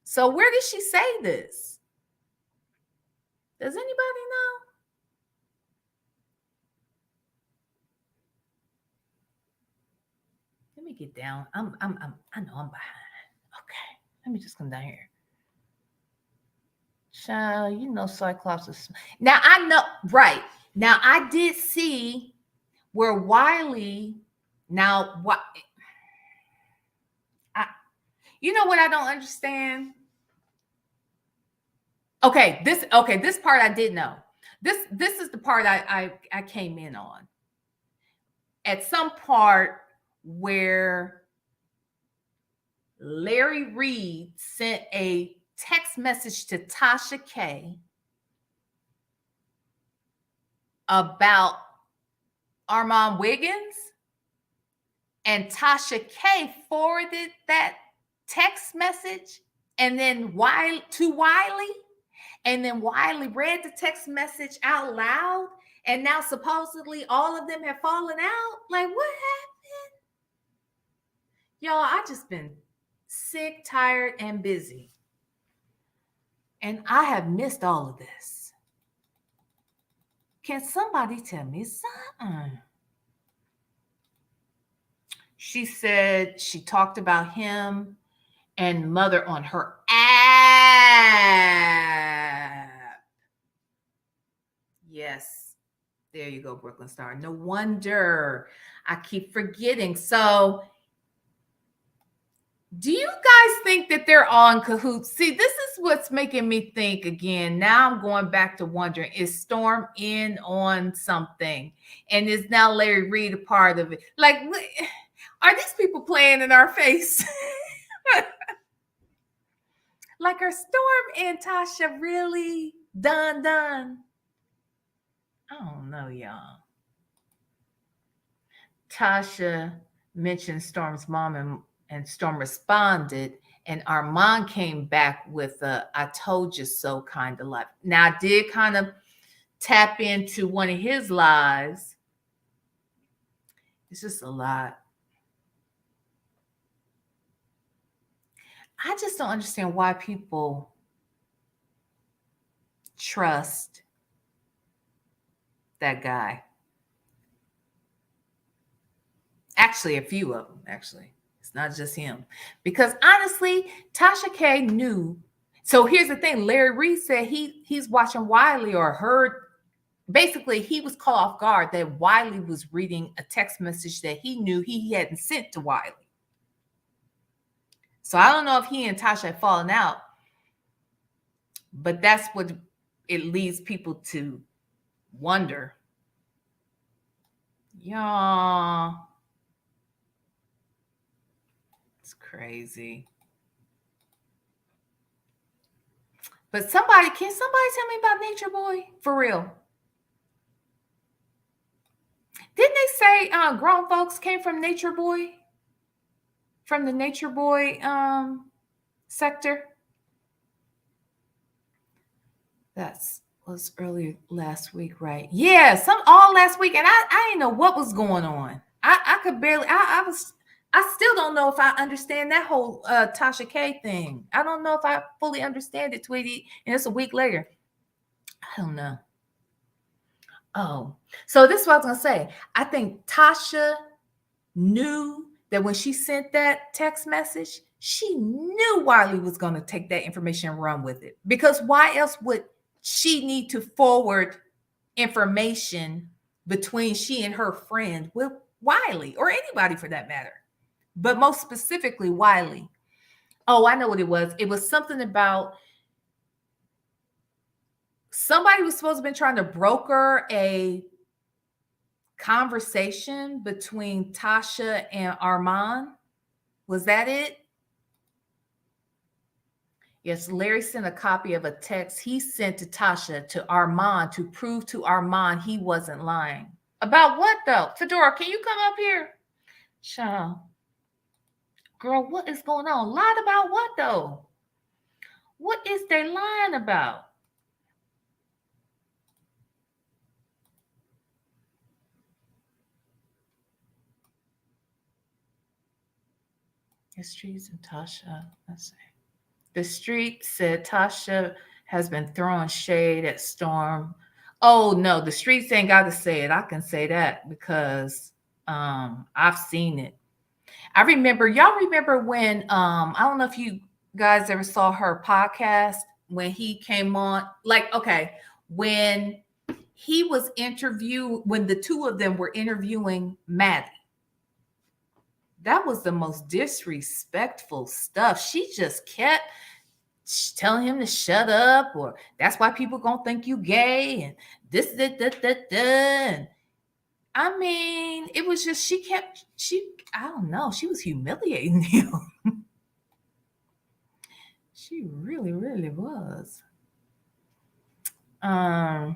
So where did she say this? Does anybody know? Let me get down. I know I'm behind. Okay. Let me just come down here. Child, you know Cyclops is. Now I know, right. Now I did see where Wiley, now what, you know what I don't understand? Okay, this part I did know. This is the part I came in on. At some part where Larry Reed sent a text message to Tasha K about Armand Wiggins, and Tasha K forwarded that text message and then to Wiley, and then Wiley read the text message out loud, and now supposedly all of them have fallen out. Like, what happened? Y'all, I just been sick, tired, and busy. And I have missed all of this. Can somebody tell me something? She said she talked about him and mother on her app. Yes. There you go, Brooklyn Star. No wonder I keep forgetting. So do you guys think that they're all in cahoots? See, this is what's making me think again. Now I'm going back to wondering, is Storm in on something? And is now Larry Reed a part of it? Like, are these people playing in our face? Like, are Storm and Tasha really done? I don't know, y'all. Tasha mentioned Storm's mom, and Storm responded, and Armand came back with a "I told you so" kind of live. Now, I did kind of tap into one of his lives. It's just a lot. I just don't understand why people trust that guy. Actually, a few of them, actually. It's not just him. Because honestly, Tasha K knew. So here's the thing. Larry Reed said he's watching Wiley, or heard. Basically, he was caught off guard that Wiley was reading a text message that he knew he hadn't sent to Wiley. So I don't know if he and Tasha had fallen out, but that's what it leads people to wonder. Y'all, it's crazy. But can somebody tell me about Nature Boy? For real. Didn't they say grown folks came from Nature Boy? From the Nature Boy sector? That was earlier last week, right? Yeah, all last week, and I didn't know what was going on. I could barely. I still don't know if I understand that whole Tasha K thing. I don't know if I fully understand it, Tweety. And it's a week later. I don't know. Oh, so this is what I was gonna say. I think Tasha knew that when she sent that text message, she knew Wiley was gonna take that information and run with it. Because why else would she need to forward information between she and her friend with Wiley, or anybody for that matter, but most specifically Wiley? Oh, I know what it was. It was something about somebody was supposed to have been trying to broker a conversation between Tasha and Armand. Was that it? Yes, Larry sent a copy of a text he sent to Tasha to Armand to prove to Armand he wasn't lying. About what though? Fedora, can you come up here? Child. Girl, what is going on? Lied about what though? What is they lying about? The streets and Tasha. Let's see. The street said Tasha has been throwing shade at Storm. Oh no, the streets ain't got to say it. I can say that because I've seen it. Y'all remember when I don't know if you guys ever saw her podcast when he came on, like, okay, when he was when the two of them were interviewing Maddie. That was the most disrespectful stuff. She just kept telling him to shut up, or that's why people gonna think you gay, and this, that, that, that, that. I mean, it was just I don't know, she was humiliating him. She really, really was. Larry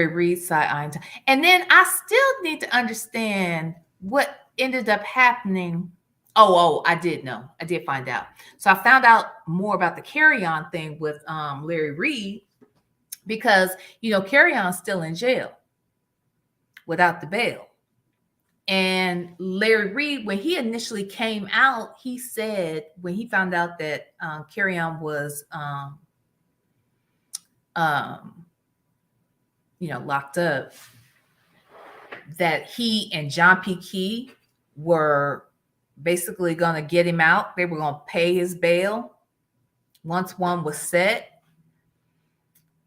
Reed side, and then I still need to understand what ended up happening. I did know. I did find out. So I found out more about the Carry On thing with Larry Reed because Carry On's still in jail without the bail. And Larry Reed, when he initially came out, he said when he found out that Carry On was locked up, that he and John P. Key were basically going to get him out. They were going to pay his bail once one was set.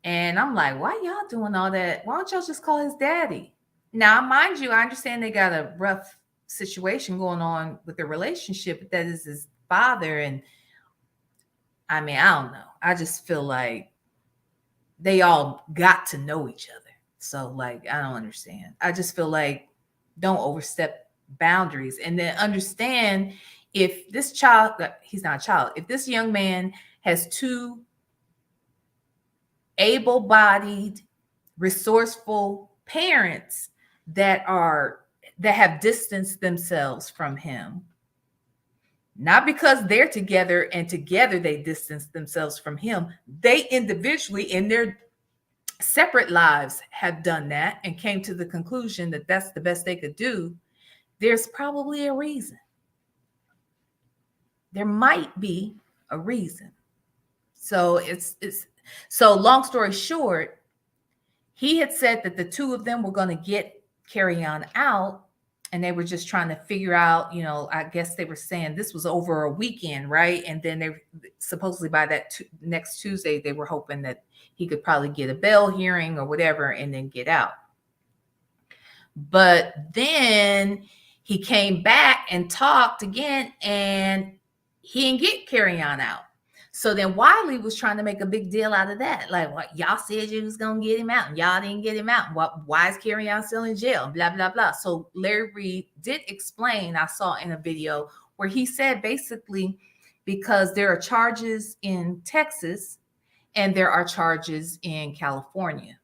And I'm like, why y'all doing all that? Why don't y'all just call his daddy? Now, mind you, I understand they got a rough situation going on with their relationship, but that is his father. And I mean, I don't know. I just feel like they all got to know each other. So, like, I don't understand. I just feel like don't overstep boundaries, and then understand if this child, he's not a child, if this young man has two able-bodied, resourceful parents that have distanced themselves from him, not because they're together and together they distance themselves from him, they individually in their separate lives have done that and came to the conclusion that that's the best they could do. There's probably a reason. There might be a reason. So so long story short, he had said that the two of them were going to get Carry On out, and they were just trying to figure out, I guess they were saying this was over a weekend, right? And then they supposedly by that next Tuesday, they were hoping that he could probably get a bail hearing or whatever and then get out. But then he came back and talked again, and he didn't get Carry On out. So then Wiley was trying to make a big deal out of that. Like, what, y'all said you was going to get him out, and y'all didn't get him out. Why is Carry On still in jail? Blah, blah, blah. So Larry Reed did explain, I saw in a video, where he said basically because there are charges in Texas and there are charges in California.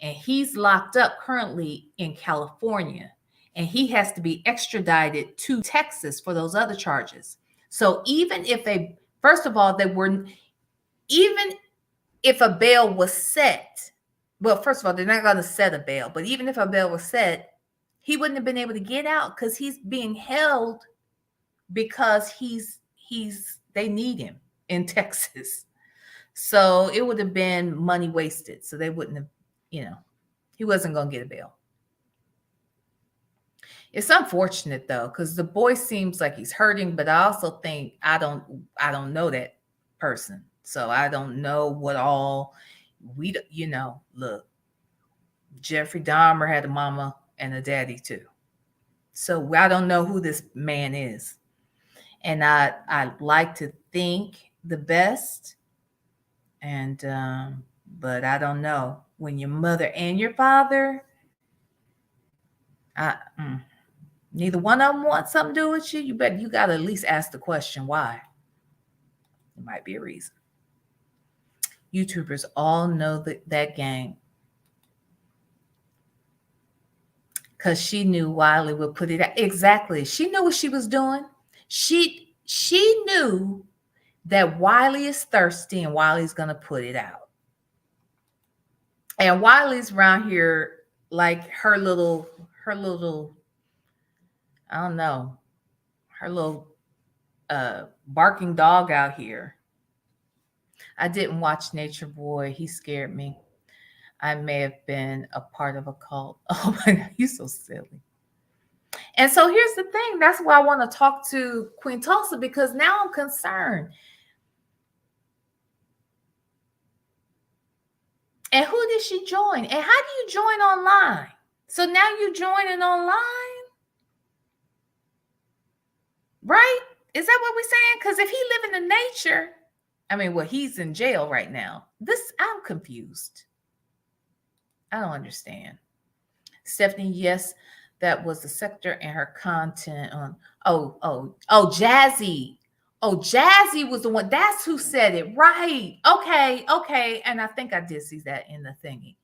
And he's locked up currently in California, and he has to be extradited to Texas for those other charges. So even if first of all, even if a bail was set, well, first of all, they're not going to set a bail, but even if a bail was set, he wouldn't have been able to get out because he's being held because they need him in Texas. So it would have been money wasted. So they wouldn't have, he wasn't going to get a bail. It's unfortunate though, because the boy seems like he's hurting, but I also think I don't know that person. So I don't know what all look, Jeffrey Dahmer had a mama and a daddy too. So I don't know who this man is. And I like to think the best. And but I don't know. When your mother and your father, neither one of them want something to do with you, you got to at least ask the question why. It might be a reason. YouTubers all know that game because she knew Wiley would put it out. Exactly. She knew what she was doing. She knew that Wiley is thirsty and Wiley's gonna put it out. And Wiley's around here like her little, I don't know, her little barking dog out here. I didn't watch Nature Boy. He scared me. I may have been a part of a cult. Oh my God, he's so silly. And so here's the thing. That's why I want to talk to Queen Tulsa, because now I'm concerned. And who did she join? And how do you join online? So now you joining online? Right? Is that what we're saying? Because if he living in nature, I mean, well, he's in jail right now. I'm confused. I don't understand. Stephanie, yes, that was the sector and her content on. Jazzy. Oh, Jazzy was the one. That's who said it. Right. Okay. And I think I did see that in the thingy.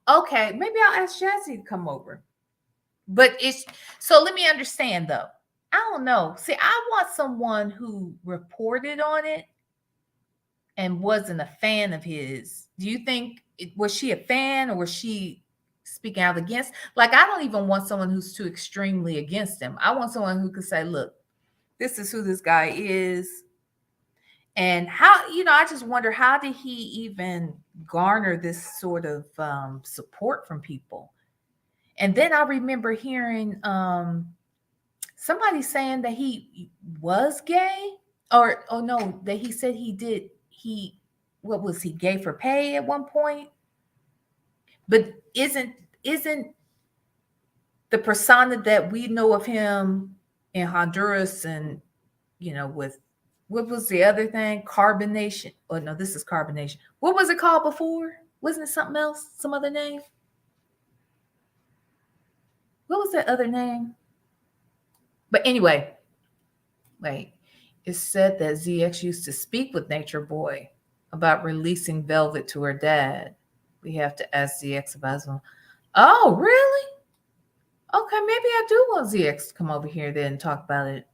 Okay, maybe I'll ask Jazzy to come over. But it's so let me understand though. I don't know. See, I want someone who reported on it and wasn't a fan of his. Do you think was she a fan, or was she speaking out against? Like, I don't even want someone who's too extremely against him. I want someone who could say, look, this is who this guy is. And how, I just wonder, how did he even garner this sort of support from people? And then I remember hearing somebody saying that he was gay, or oh no, that he said what was he, gay for pay at one point? But isn't the persona that we know of him in Honduras and with what was the other thing? Carbonation. Oh no, this is carbonation. What was it called before? Wasn't it something else? Some other name? What was that other name? But anyway, wait. It's said that ZX used to speak with Nature Boy about releasing Velvet to her dad. We have to ask ZX about his one. Oh, really? Okay, maybe I do want ZX to come over here then and talk about it.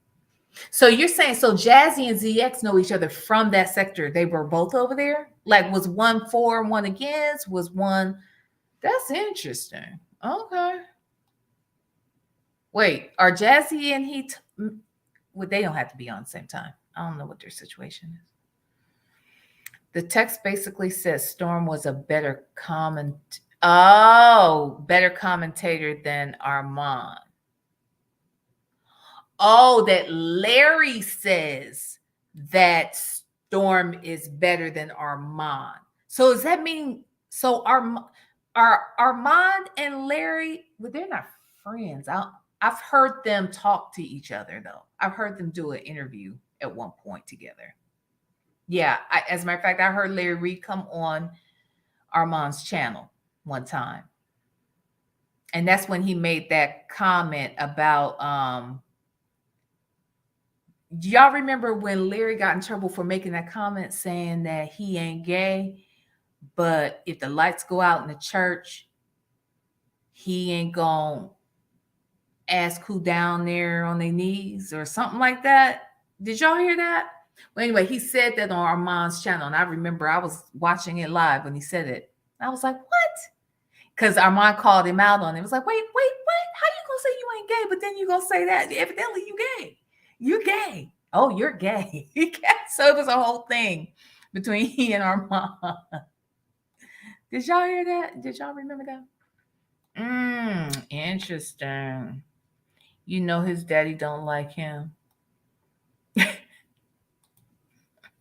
So you're saying, so Jazzy and ZX know each other from that sector. They were both over there? Like, was one for and one against? Was one... That's interesting. Okay. Wait, are Jazzy and he... Well, they don't have to be on the same time. I don't know what their situation is. The text basically says Storm was a better commentator than Armand. Oh, that Larry says that Storm is better than Armand. So does that mean Armand and Larry? Well, they're not friends. I've heard them talk to each other though. I've heard them do an interview at one point together. Yeah, as a matter of fact, I heard Larry Reid come on Armand's channel one time. And that's when he made that comment about do y'all remember when Larry got in trouble for making that comment saying that he ain't gay, but if the lights go out in the church, he ain't gonna ask who down there on their knees or something like that? Did y'all hear that? Well, anyway, he said that on Armand's channel, and I remember I was watching it live when he said it. I was like, what? Because Armand called him out on it. It was like, wait, what? How you gonna say you ain't gay, but then you gonna say that evidently you gay? You gay? Oh, you're gay. So it was a whole thing between he and Armand. Did y'all hear that? Did y'all remember that? Interesting. You know his daddy don't like him.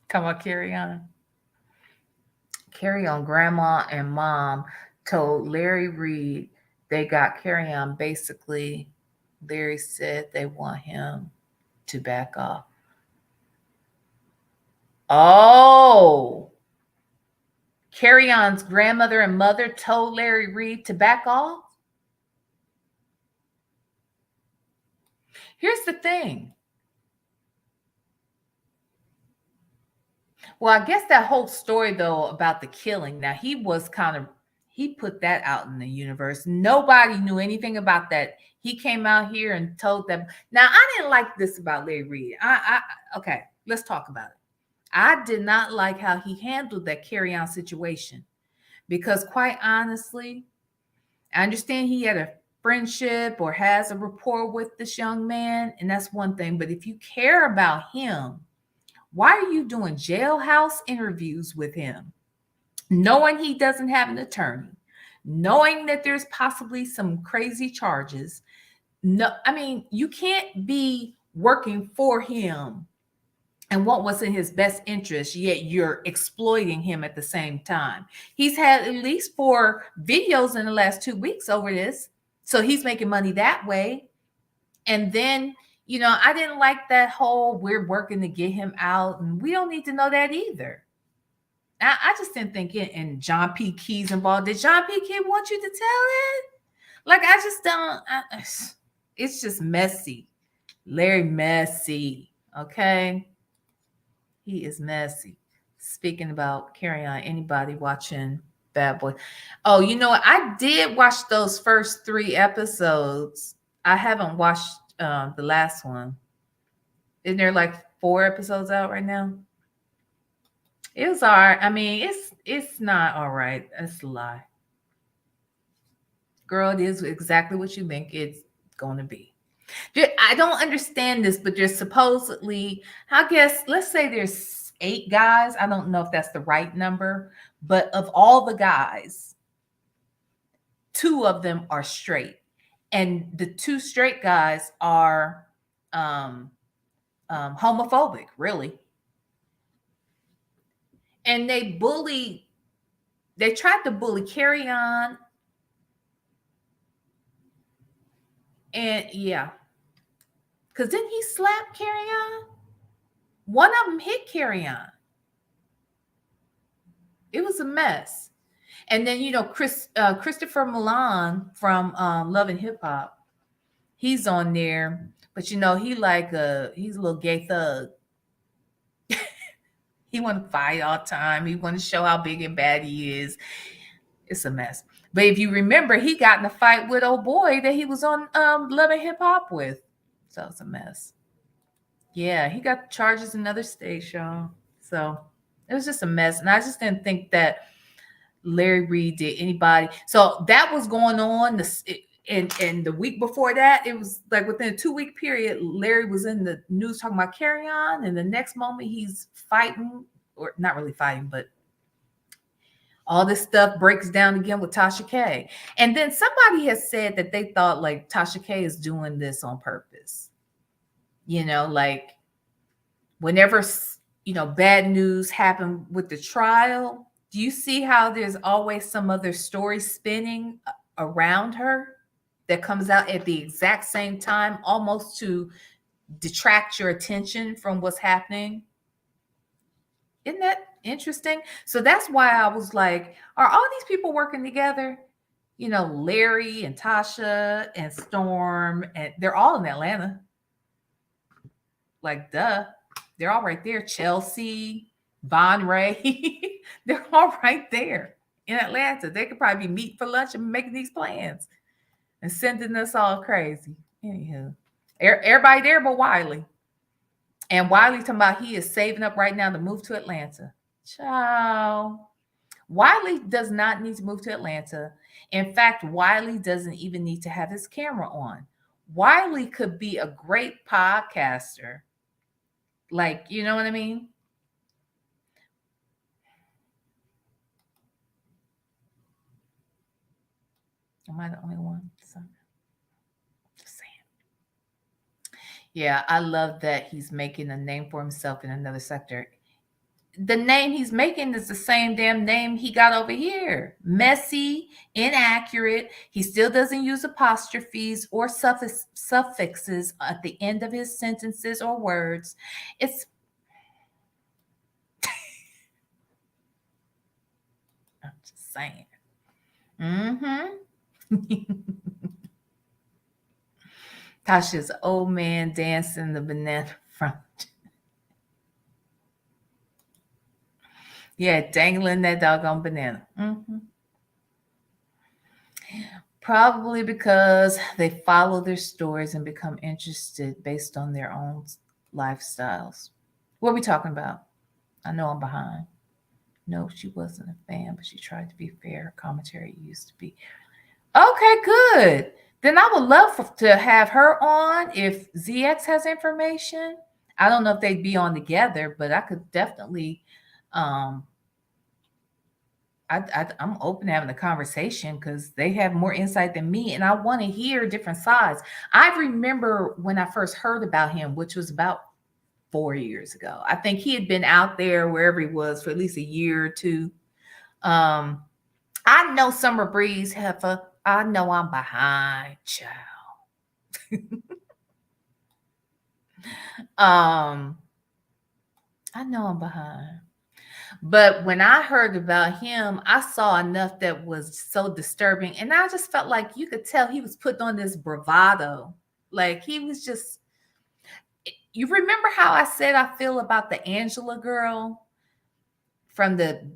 Come on, carry on. Carry on. Grandma and mom told Larry Reid they got Carry On. Basically, Larry said they want him to back off. Oh, Carry On's grandmother and mother told Larry Reid to back off? Here's the thing. Well, I guess that whole story though about the killing. Now he was kind of he put that out in the universe. Nobody knew anything about that. He came out here and told them. Now I didn't like this about Larry Reed. Okay, let's talk about it. I did not like how he handled that carry on situation because, quite honestly, I understand he had a friendship or has a rapport with this young man, and that's one thing. But if you care about him, why are you doing jailhouse interviews with him, knowing he doesn't have an attorney, knowing that there's possibly some crazy charges? No, I mean, you can't be working for him and what was in his best interest, yet you're exploiting him at the same time. He's had at least 4 videos in the last 2 weeks over this. So he's making money that way. And then, I didn't like that whole we're working to get him out. And we don't need to know that either. I just didn't think it. And John P. Key's involved. Did John P. Key want you to tell it? Like, I just don't. It's just messy. Larry messy. Okay. He is messy. Speaking about carry on, anybody watching Bad Boy? Oh, you know what? I did watch those first 3 episodes. I haven't watched the last one. Isn't there like 4 episodes out right now? It was all right. I mean, it's not all right. That's a lie. Girl, it is exactly what you think it's going to be. I don't understand this, but there's supposedly, I guess, let's say there's 8 guys. I don't know if that's the right number, but of all the guys, 2 of them are straight. And the 2 straight guys are homophobic, really. And they tried to bully Carry On. And yeah, because didn't he slap Carry On? One of them hit Carry On. It was a mess. And then Christopher Milan from Love and Hip Hop, he's on there, but he's a little gay thug. He want to fight all the time. He want to show how big and bad he is. It's a mess. But if you remember, he got in a fight with old boy that he was on Love and Hip Hop with. So it's a mess. Yeah, he got charges in another state, y'all. So it was just a mess. And I just didn't think that Larry Reed did anybody. So that was going on. And the week before that, it was like within a 2-week period, Larry was in the news talking about Carry On. And the next moment he's fighting, or not really fighting, but all this stuff breaks down again with Tasha K. And then somebody has said that they thought like Tasha K is doing this on purpose. Like whenever, bad news happen with the trial, do you see how there's always some other story spinning around her that comes out at the exact same time, almost to detract your attention from what's happening? Isn't that interesting? So that's why I was like, are all these people working together? Larry and Tasha and Storm, and they're all in Atlanta. Like, duh. They're all right there. Chelsea, Von Ray, they're all right there in Atlanta. They could probably meet for lunch and making these plans and sending us all crazy. Anywho, everybody there but Wiley. And Wiley talking about he is saving up right now to move to Atlanta. Ciao. Wiley does not need to move to Atlanta. In fact, Wiley doesn't even need to have his camera on. Wiley could be a great podcaster. Like, you know what I mean? Am I the only one? Just saying. Yeah, I love that he's making a name for himself in another sector. The name he's making is the same damn name he got over here. Messy, inaccurate. He still doesn't use apostrophes or suffixes at the end of his sentences or words. I'm just saying. Tasha's old man dancing the banana front. Yeah, dangling that doggone banana. Probably because they follow their stories and become interested based on their own lifestyles. What are we talking about? I know I'm behind. No, she wasn't a fan, but she tried to be fair. Her commentary used to be. Okay, good. Then I would love to have her on if ZX has information. I don't know if they'd be on together, but I could definitely um, I'm open to having a conversation because they have more insight than me, and I want to hear different sides. I remember when I first heard about him, which was about 4 years ago. I think he had been out there wherever he was for at least a year or two. Um, I know Summer Breeze, Heifer. I know I'm behind, child. um, I know I'm behind. But when I heard about him, I saw enough that was so disturbing. And I just felt like you could tell he was putting on this bravado. Like he was just, you remember how I said I feel about the Angela girl from the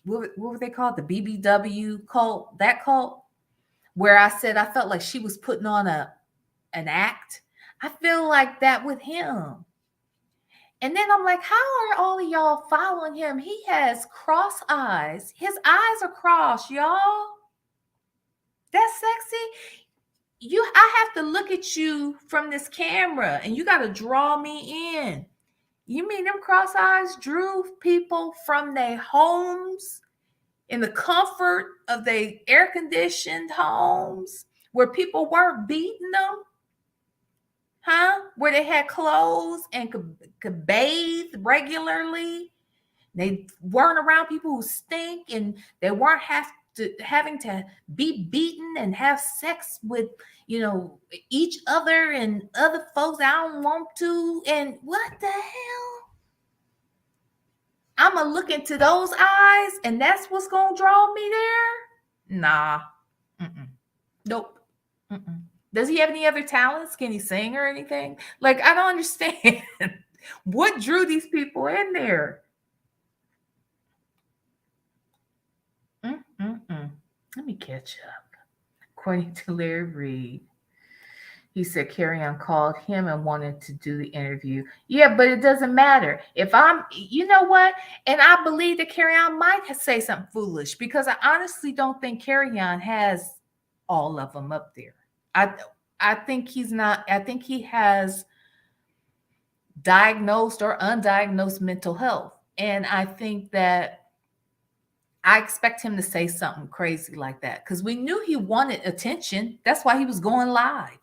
what were they called? The BBW cult, that cult, where I said I felt like she was putting on an act. I feel like that with him. And then I'm like, how are all of y'all following him? He has cross eyes. His eyes are crossed, y'all. That's sexy. I have to look at you from this camera and you got to draw me in. You mean them cross eyes drew people from their homes in the comfort of their air conditioned homes where people weren't beating them? Huh? Where they had clothes and could bathe regularly. They weren't around people who stink, and they weren't having to be beaten and have sex with, each other and other folks I don't want to. And what the hell? I'm gonna look into those eyes, and that's what's gonna draw me there? Nah. Mm-mm. Nope. Mm-mm. Does he have any other talents? Can he sing or anything? Like, I don't understand. What drew these people in there? Mm-mm-mm. Let me catch up. According to Larry Reed, he said Carrie called him and wanted to do the interview. Yeah, but it doesn't matter. If you know what? And I believe that Carrie might say something foolish because I honestly don't think Carrie has all of them up there. I think he's not. I think he has diagnosed or undiagnosed mental health. And I think that I expect him to say something crazy like that because we knew he wanted attention. That's why he was going live.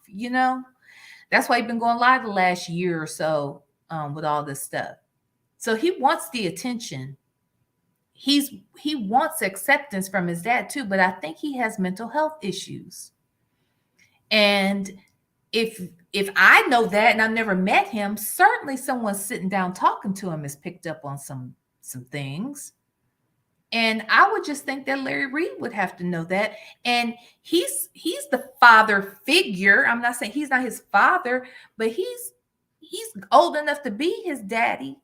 That's why he's been going live the last year or so with all this stuff. So he wants the attention. He wants acceptance from his dad too, but I think he has mental health issues. And if I know that and I've never met him, certainly someone sitting down talking to him has picked up on some things. And I would just think that Larry Reed would have to know that. And he's the father figure. I'm not saying he's not his father, but he's old enough to be his daddy.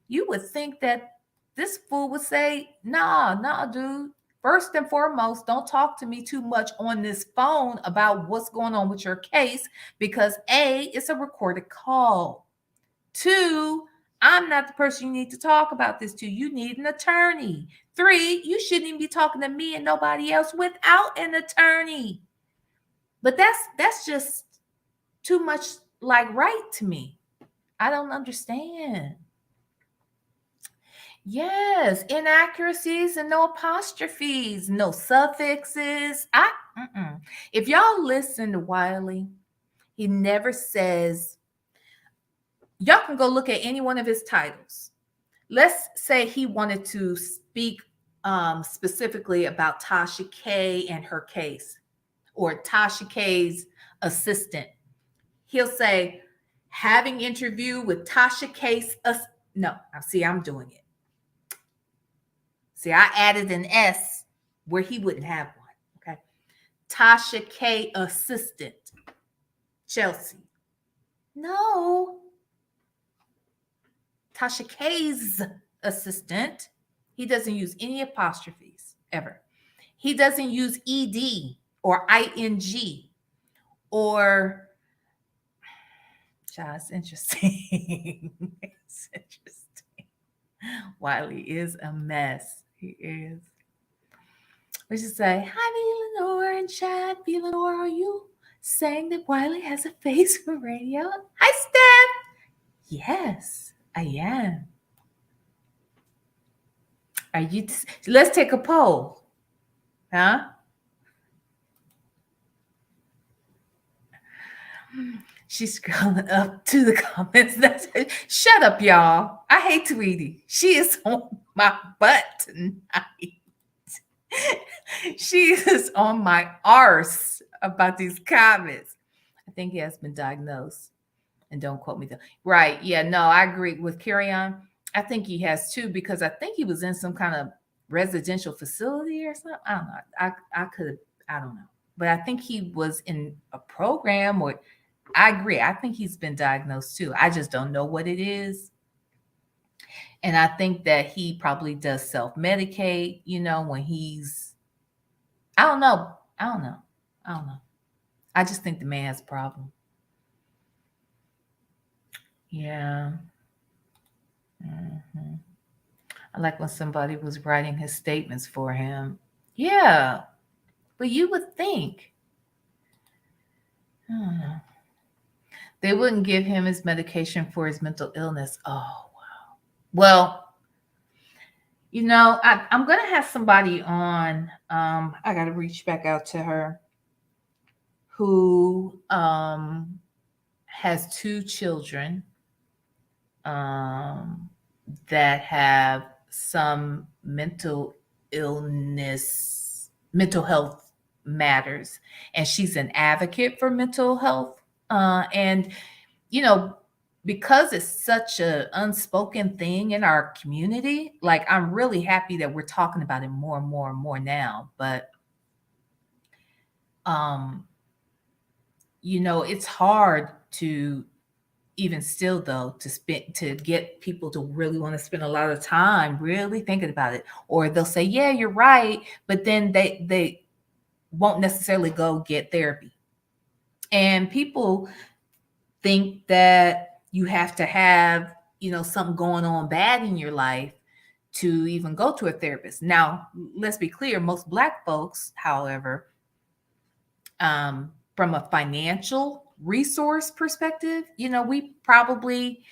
You would think that this fool would say, nah, dude. First and foremost, don't talk to me too much on this phone about what's going on with your case because A, it's a recorded call. 2, I'm not the person you need to talk about this to. You need an attorney. 3, you shouldn't even be talking to me and nobody else without an attorney. But that's just too much like right to me. I don't understand. Yes, inaccuracies and no apostrophes, no suffixes. If y'all listen to Wiley, he never says, y'all can go look at any one of his titles. Let's say he wanted to speak specifically about Tasha K and her case, or Tasha K's assistant. He'll say, having interview with Tasha K's no, see, I'm doing it. See, I added an S where he wouldn't have one. Okay. Tasha K assistant. Chelsea. No. Tasha K's assistant. He doesn't use any apostrophes ever. He doesn't use ed or ing or just interesting. It's interesting. Wiley is a mess. He is. We should say, hi, Lenore and Chad. Lenore, are you saying that Wiley has a face for radio? Hi, Steph. Yes, I am. Are you? Let's take a poll. Huh? She's scrolling up to the comments. Shut up, y'all. I hate Tweety. She is on my butt tonight. She is on my arse about these comments. I think he has been diagnosed. And don't quote me though. Right. Yeah, no, I agree with Carry On. I think he has too, because I think he was in some kind of residential facility or something. I don't know. I could, I don't know. But I think he was in a program, or I agree. I think he's been diagnosed too. I just don't know what it is. And I think that he probably does self-medicate, when he's, I don't know. I don't know. I don't know. I just think the man has a problem. Yeah. Mm-hmm. I like when somebody was writing his statements for him. Yeah. But you would think. I don't know. They wouldn't give him his medication for his mental illness. Oh, wow. Well, I'm going to have somebody on. I got to reach back out to her, who has 2 children that have some mental illness, mental health matters. And she's an advocate for mental health. And, because it's such an unspoken thing in our community, like, I'm really happy that we're talking about it more and more and more now. But, it's hard to even still, though, to get people to really want to spend a lot of time really thinking about it. Or they'll say, yeah, you're right, but then they won't necessarily go get therapy. And people think that you have to have, something going on bad in your life to even go to a therapist. Now, let's be clear, most Black folks, however, from a financial resource perspective, we probably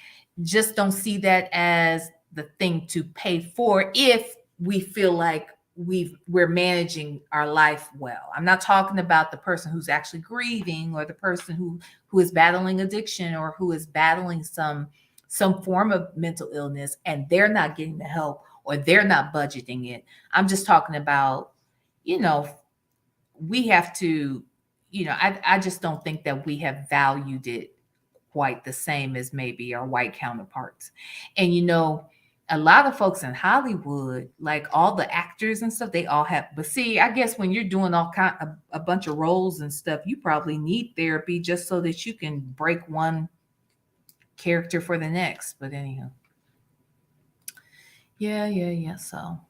just don't see that as the thing to pay for if we feel like we're managing our life well. I'm not talking about the person who's actually grieving, or the person who is battling addiction, or who is battling some form of mental illness and they're not getting the help, or they're not budgeting it. I'm just talking about, we have to, I just don't think that we have valued it quite the same as maybe our white counterparts. And a lot of folks in Hollywood, like all the actors and stuff, they all have. But see, I guess when you're doing a bunch of roles and stuff, you probably need therapy just so that you can break one character for the next. But anyhow, yeah. So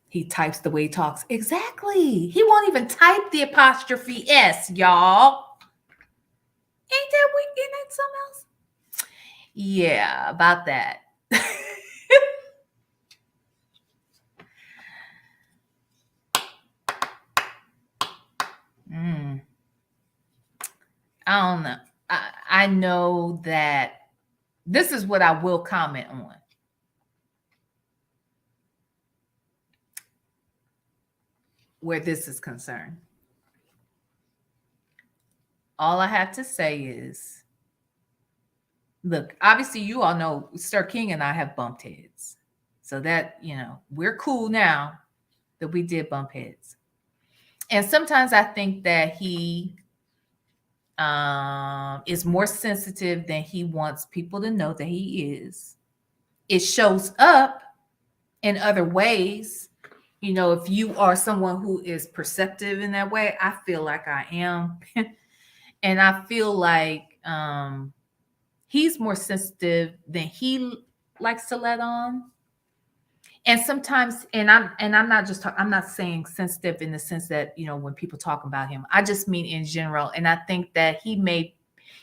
he types the way he talks. Exactly. He won't even type the apostrophe S, y'all. Ain't that something else? Yeah, about that. I don't know. I know that this is what I will comment on. Where this is concerned. All I have to say is, look, obviously you all know Sir King and I have bumped heads. So that, we're cool now that we did bump heads. And sometimes I think that he is more sensitive than he wants people to know that he is. It shows up in other ways. If you are someone who is perceptive in that way, I feel like I am. And I feel like he's more sensitive than he likes to let on. And sometimes, and I'm not just I'm not saying sensitive in the sense that, when people talk about him, I just mean in general. And I think that he may,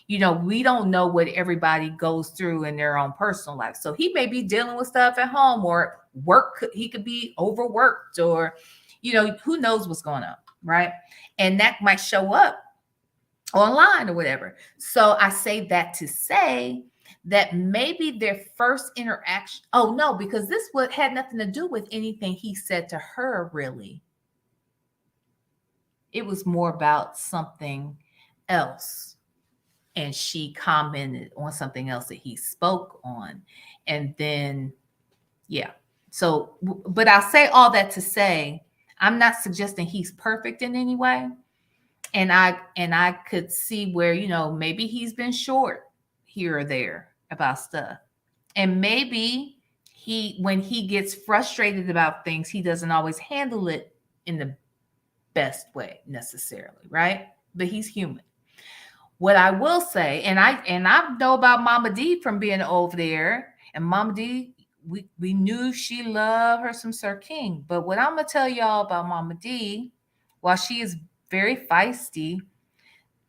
we don't know what everybody goes through in their own personal life. So he may be dealing with stuff at home, or work. He could be overworked, or, who knows what's going on, right? And that might show up online or whatever. So I say that to say that maybe their first interaction, oh no, because this would had nothing to do with anything he said to her, really. It was more about something else. And she commented on something else that he spoke on. And then, yeah. So, but I'll say all that to say, I'm not suggesting he's perfect in any way. And I could see where, maybe he's been short here or there about stuff. And maybe when he gets frustrated about things, he doesn't always handle it in the best way necessarily, right? But he's human. What I will say, and I know about Mama D from being over there, and Mama D, we knew she loved her some Sir King. But what I'm gonna tell y'all about Mama D, while she is very feisty,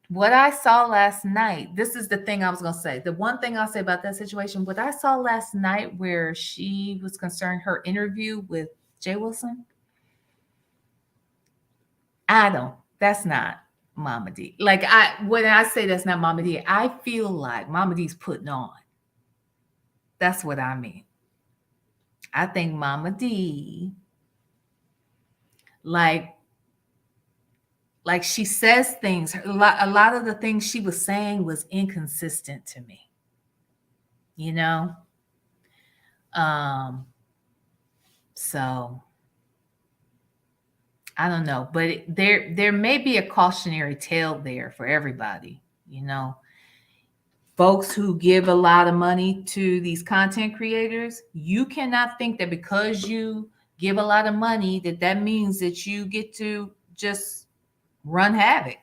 what I saw last night, this is the thing I was going to say. The one thing I'll say about that situation, what I saw last night where she was concerned, her interview with Jay Wilson, that's not Mama D. Like, when I say that's not Mama D, I feel like Mama D's putting on. That's what I mean. I think Mama D, like she says things, a lot of the things she was saying was inconsistent to me. So I don't know, but there may be a cautionary tale there for everybody. Folks who give a lot of money to these content creators, you cannot think that because you give a lot of money that means that you get to just run havoc.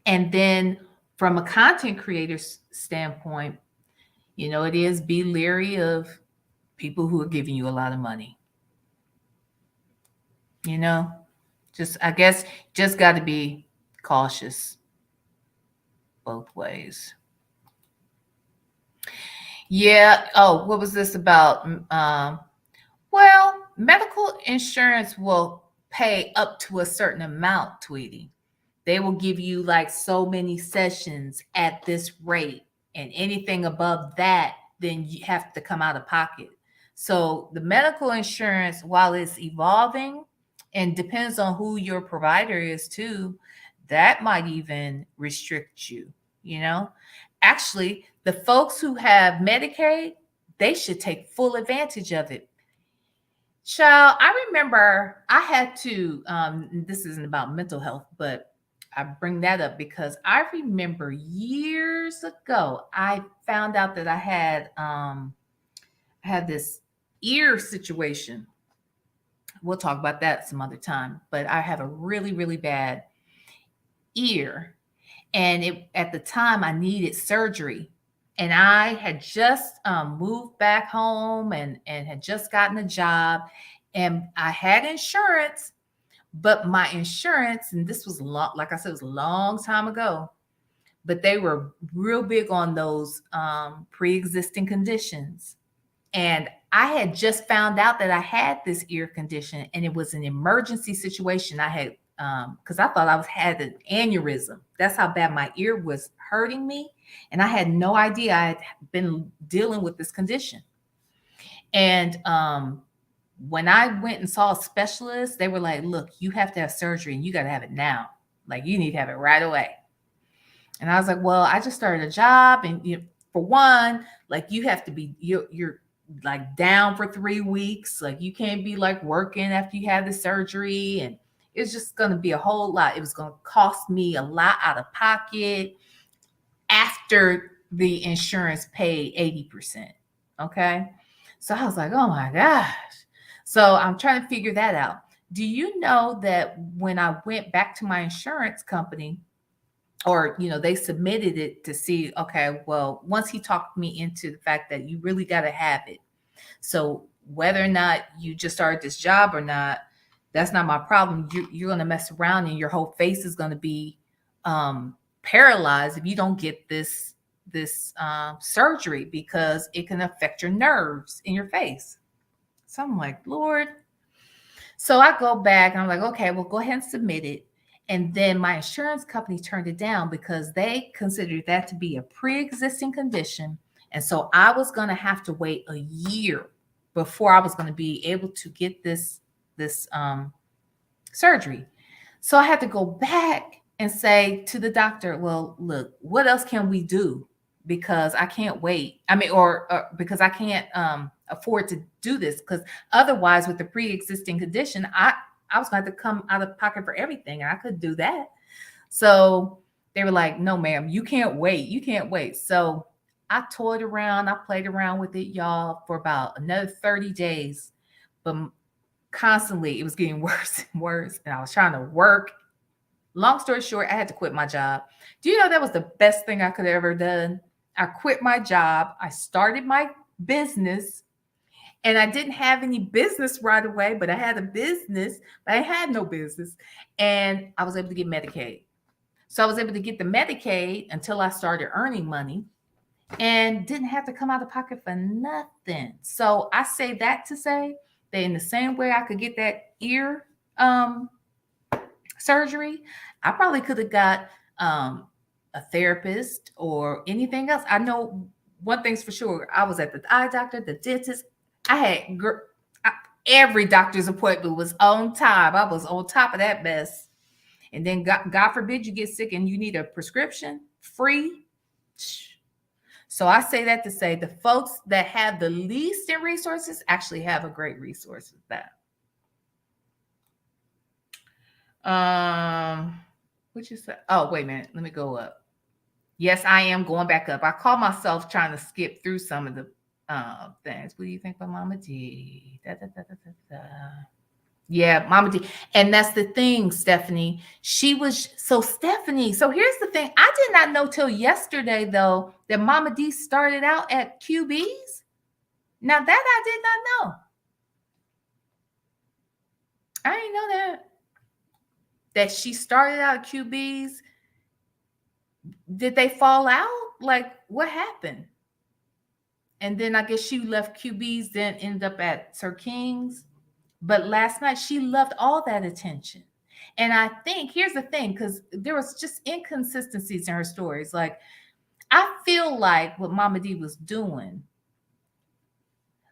And then from a content creator standpoint, it is be leery of people who are giving you a lot of money. I guess just got to be cautious both ways. Yeah. Oh, what was this about? Well, medical insurance will pay up to a certain amount, Tweety. They will give you like so many sessions at this rate, and anything above that, then you have to come out of pocket. So the medical insurance, while it's evolving and depends on who your provider is too, that might even restrict you. Actually, the folks who have Medicaid, they should take full advantage of it. Child, I remember I had to, this isn't about mental health, but I bring that up because I remember years ago, I found out that I had this ear situation. We'll talk about that some other time, but I have a really, really bad ear. And at the time I needed surgery, and I had just moved back home and had just gotten a job, and I had insurance, but my insurance, and this was like I said, it was a long time ago, but they were real big on those pre-existing conditions. And I had just found out that I had this ear condition, and it was an emergency situation. I had, because I thought I had an aneurysm. That's how bad my ear was hurting me. And I had no idea I had been dealing with this condition. And when I went and saw a specialist, they were like, look, you have to have surgery and you got to have it now. Like, you need to have it right away. And I was like, well, I just started a job. And for one, like, you have to be, you're like down for 3 weeks. Like, you can't be like working after you have the surgery. And it's just going to be a whole lot. It was going to cost me a lot out of pocket after the insurance paid 80%. Okay. So I was like, oh my gosh. So I'm trying to figure that out. Do you know that when I went back to my insurance company, or, they submitted it to see, okay, well, once he talked me into the fact that you really got to have it, So whether or not you just started this job or not, that's not my problem. You're going to mess around and your whole face is going to be paralyzed if you don't get this surgery, because it can affect your nerves in your face. So I'm like, Lord. So I go back and I'm like, okay, well, go ahead and submit it. And then my insurance company turned it down because they considered that to be a pre-existing condition. And so I was going to have to wait a year before I was going to be able to get this surgery. So I had to go back and say to the doctor, well, look, what else can we do? Because I can't wait. I mean, or because I can't afford to do this. Because otherwise, with the pre-existing condition, I was going to have to come out of pocket for everything, and I couldn't do that. So they were like, no, ma'am, you can't wait. You can't wait. So I toyed around. I played around with it, y'all, for about another 30 days. But constantly, it was getting worse and worse. And I was trying to work. Long story short, I had to quit my job. Do you know that was the best thing I could have ever done? I quit my job. I started my business, and I didn't have any business right away, but I had a business, but I had no business. And I was able to get Medicaid. So I was able to get the Medicaid until I started earning money and didn't have to come out of pocket for nothing. So I say that to say that in the same way I could get that ear surgery, I probably could have got a therapist or anything else. I know one thing's for sure. I was at the eye doctor, the dentist. I had every doctor's appointment was on time. I was on top of that mess. And then God forbid you get sick and you need a prescription free. So I say that to say the folks that have the least in resources actually have a great resource with that. What you say? Oh, wait a minute. Let me go up. Yes, I am going back up. I call myself trying to skip through some of the things. What do you think about Mama D? Da, da, da, da, da, da. Yeah, Mama D. And that's the thing, Stephanie. Stephanie. So here's the thing. I did not know till yesterday, though, that Mama D started out at QB's. Now that I did not know. I didn't know that she started out at QB's. Did they fall out? Like, what happened? And then I guess she left QB's, then ended up at Sir King's. But last night she loved all that attention. And I think here's the thing, because there was just inconsistencies in her stories. Like, I feel like what Mama D was doing,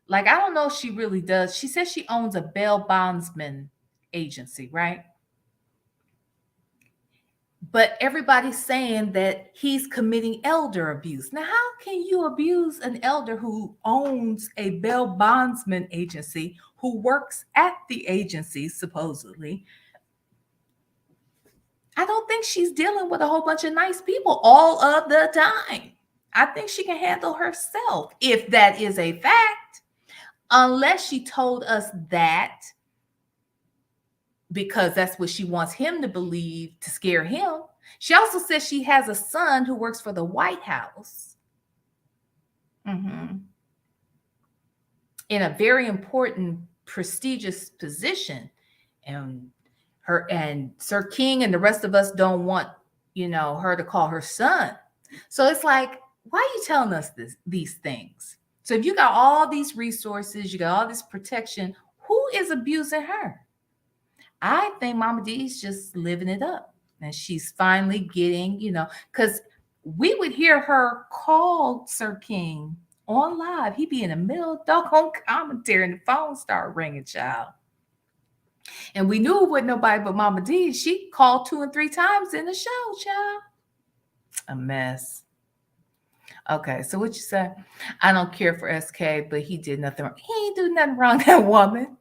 like, I don't know if she really does. She says she owns a bail bondsman agency, right? But everybody's saying that he's committing elder abuse. Now, how can you abuse an elder who owns a bail bondsman agency, who works at the agency, supposedly? I don't think she's dealing with a whole bunch of nice people all of the time. I think she can handle herself, if that is a fact, unless she told us that because that's what she wants him to believe to scare him. She also says she has a son who works for the White House in a very important, prestigious position. And Sir King and the rest of us don't want, her to call her son. So it's like, why are you telling us these things? So if you got all these resources, you got all this protection, who is abusing her? I think Mama D's just living it up. And she's finally getting, because we would hear her call Sir King on live. He'd be in the middle of doggone commentary and the phone started ringing, child. And we knew it wasn't nobody but Mama D. She called 2 and 3 times in the show, child. A mess. Okay, so what you say? I don't care for SK, but he did nothing wrong. He ain't do nothing wrong, that woman.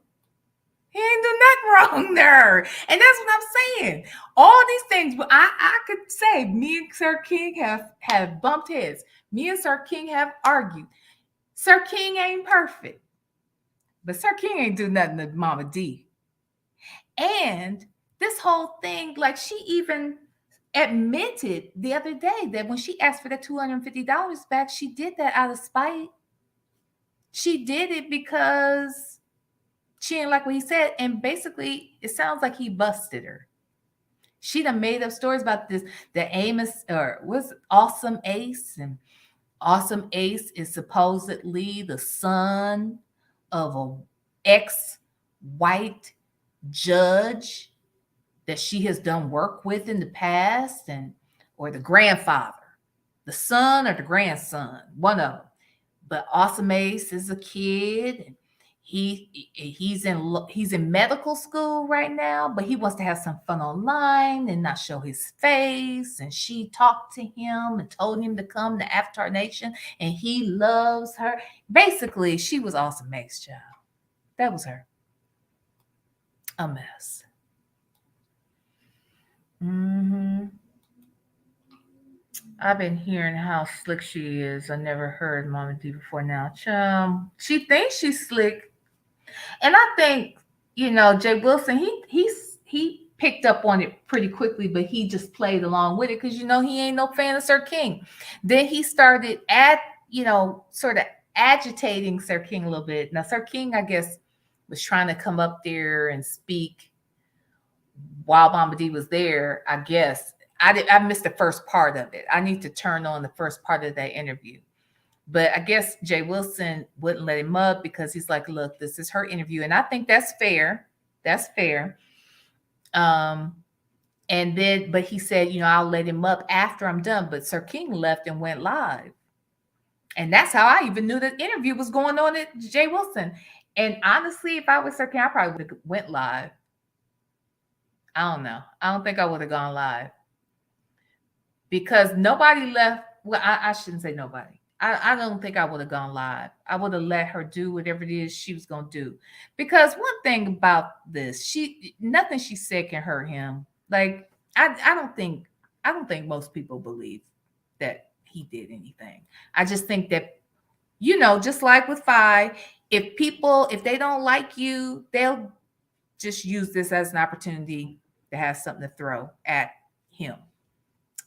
He ain't do nothing wrong there. And that's what I'm saying. All these things, I could say me and Sir King have bumped heads. Me and Sir King have argued. Sir King ain't perfect. But Sir King ain't do nothing to Mama D. And this whole thing, like, she even admitted the other day that when she asked for that $250 back, she did that out of spite. She did it because she didn't like what he said. And basically, it sounds like he busted her. She done made up stories about this, the Amos, or was Awesome Ace. And Awesome Ace is supposedly the son of a ex-white judge that she has done work with in the past, and or the grandfather, the son or the grandson, one of them. But Awesome Ace is a kid. And he's in medical school right now, but he wants to have some fun online and not show his face. And she talked to him and told him to come to Avatar Nation, and he loves her. Basically, she was Awesome Ace, child. That was her. A mess. I've been hearing how slick she is. I never heard Mama D before now. She thinks she's slick. And I think, Jay Wilson, he picked up on it pretty quickly, but he just played along with it because he ain't no fan of Sir King. Then he started sort of agitating Sir King a little bit. Now, Sir King, I guess, was trying to come up there and speak while Mama D was there, I guess. I missed the first part of it. I need to turn on the first part of that interview. But I guess Jay Wilson wouldn't let him up because he's like, look, this is her interview. And I think that's fair. That's fair. But he said, I'll let him up after I'm done. But Sir King left and went live. And that's how I even knew the interview was going on at Jay Wilson. And honestly, if I was Sir King, I probably would have went live. I don't know. I don't think I would have gone live. Because nobody left. Well, I shouldn't say nobody. I don't think I would have gone live. I would have let her do whatever it is she was going to do. Because one thing about this, nothing she said can hurt him. Like, I don't think most people believe that he did anything. I just think that, just like with Fi, if they don't like you, they'll just use this as an opportunity to have something to throw at him.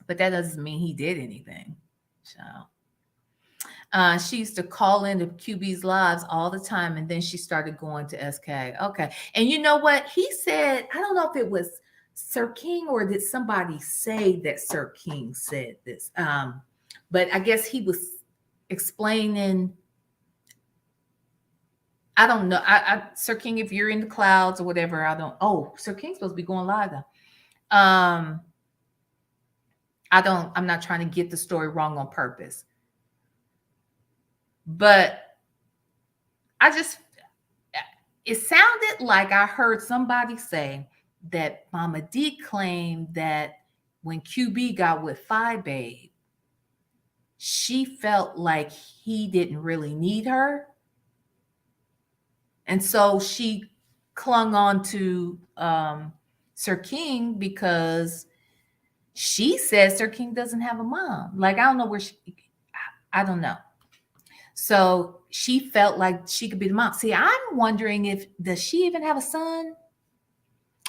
But that doesn't mean he did anything. So she used to call into QB's lives all the time, and then she started going to SK. Okay. And you know what? He said, I don't know if it was Sir King or did somebody say that Sir King said this. But I guess he was explaining. I don't know. Sir King, if you're in the clouds or whatever, Sir King's supposed to be going live though. I'm not trying to get the story wrong on purpose. But it sounded like I heard somebody say that Mama D claimed that when QB got with Fi Babe, she felt like he didn't really need her. And so she clung on to Sir King because she says Sir King doesn't have a mom. Like, I don't know I don't know. So she felt like she could be the mom. See, I'm wondering does she even have a son?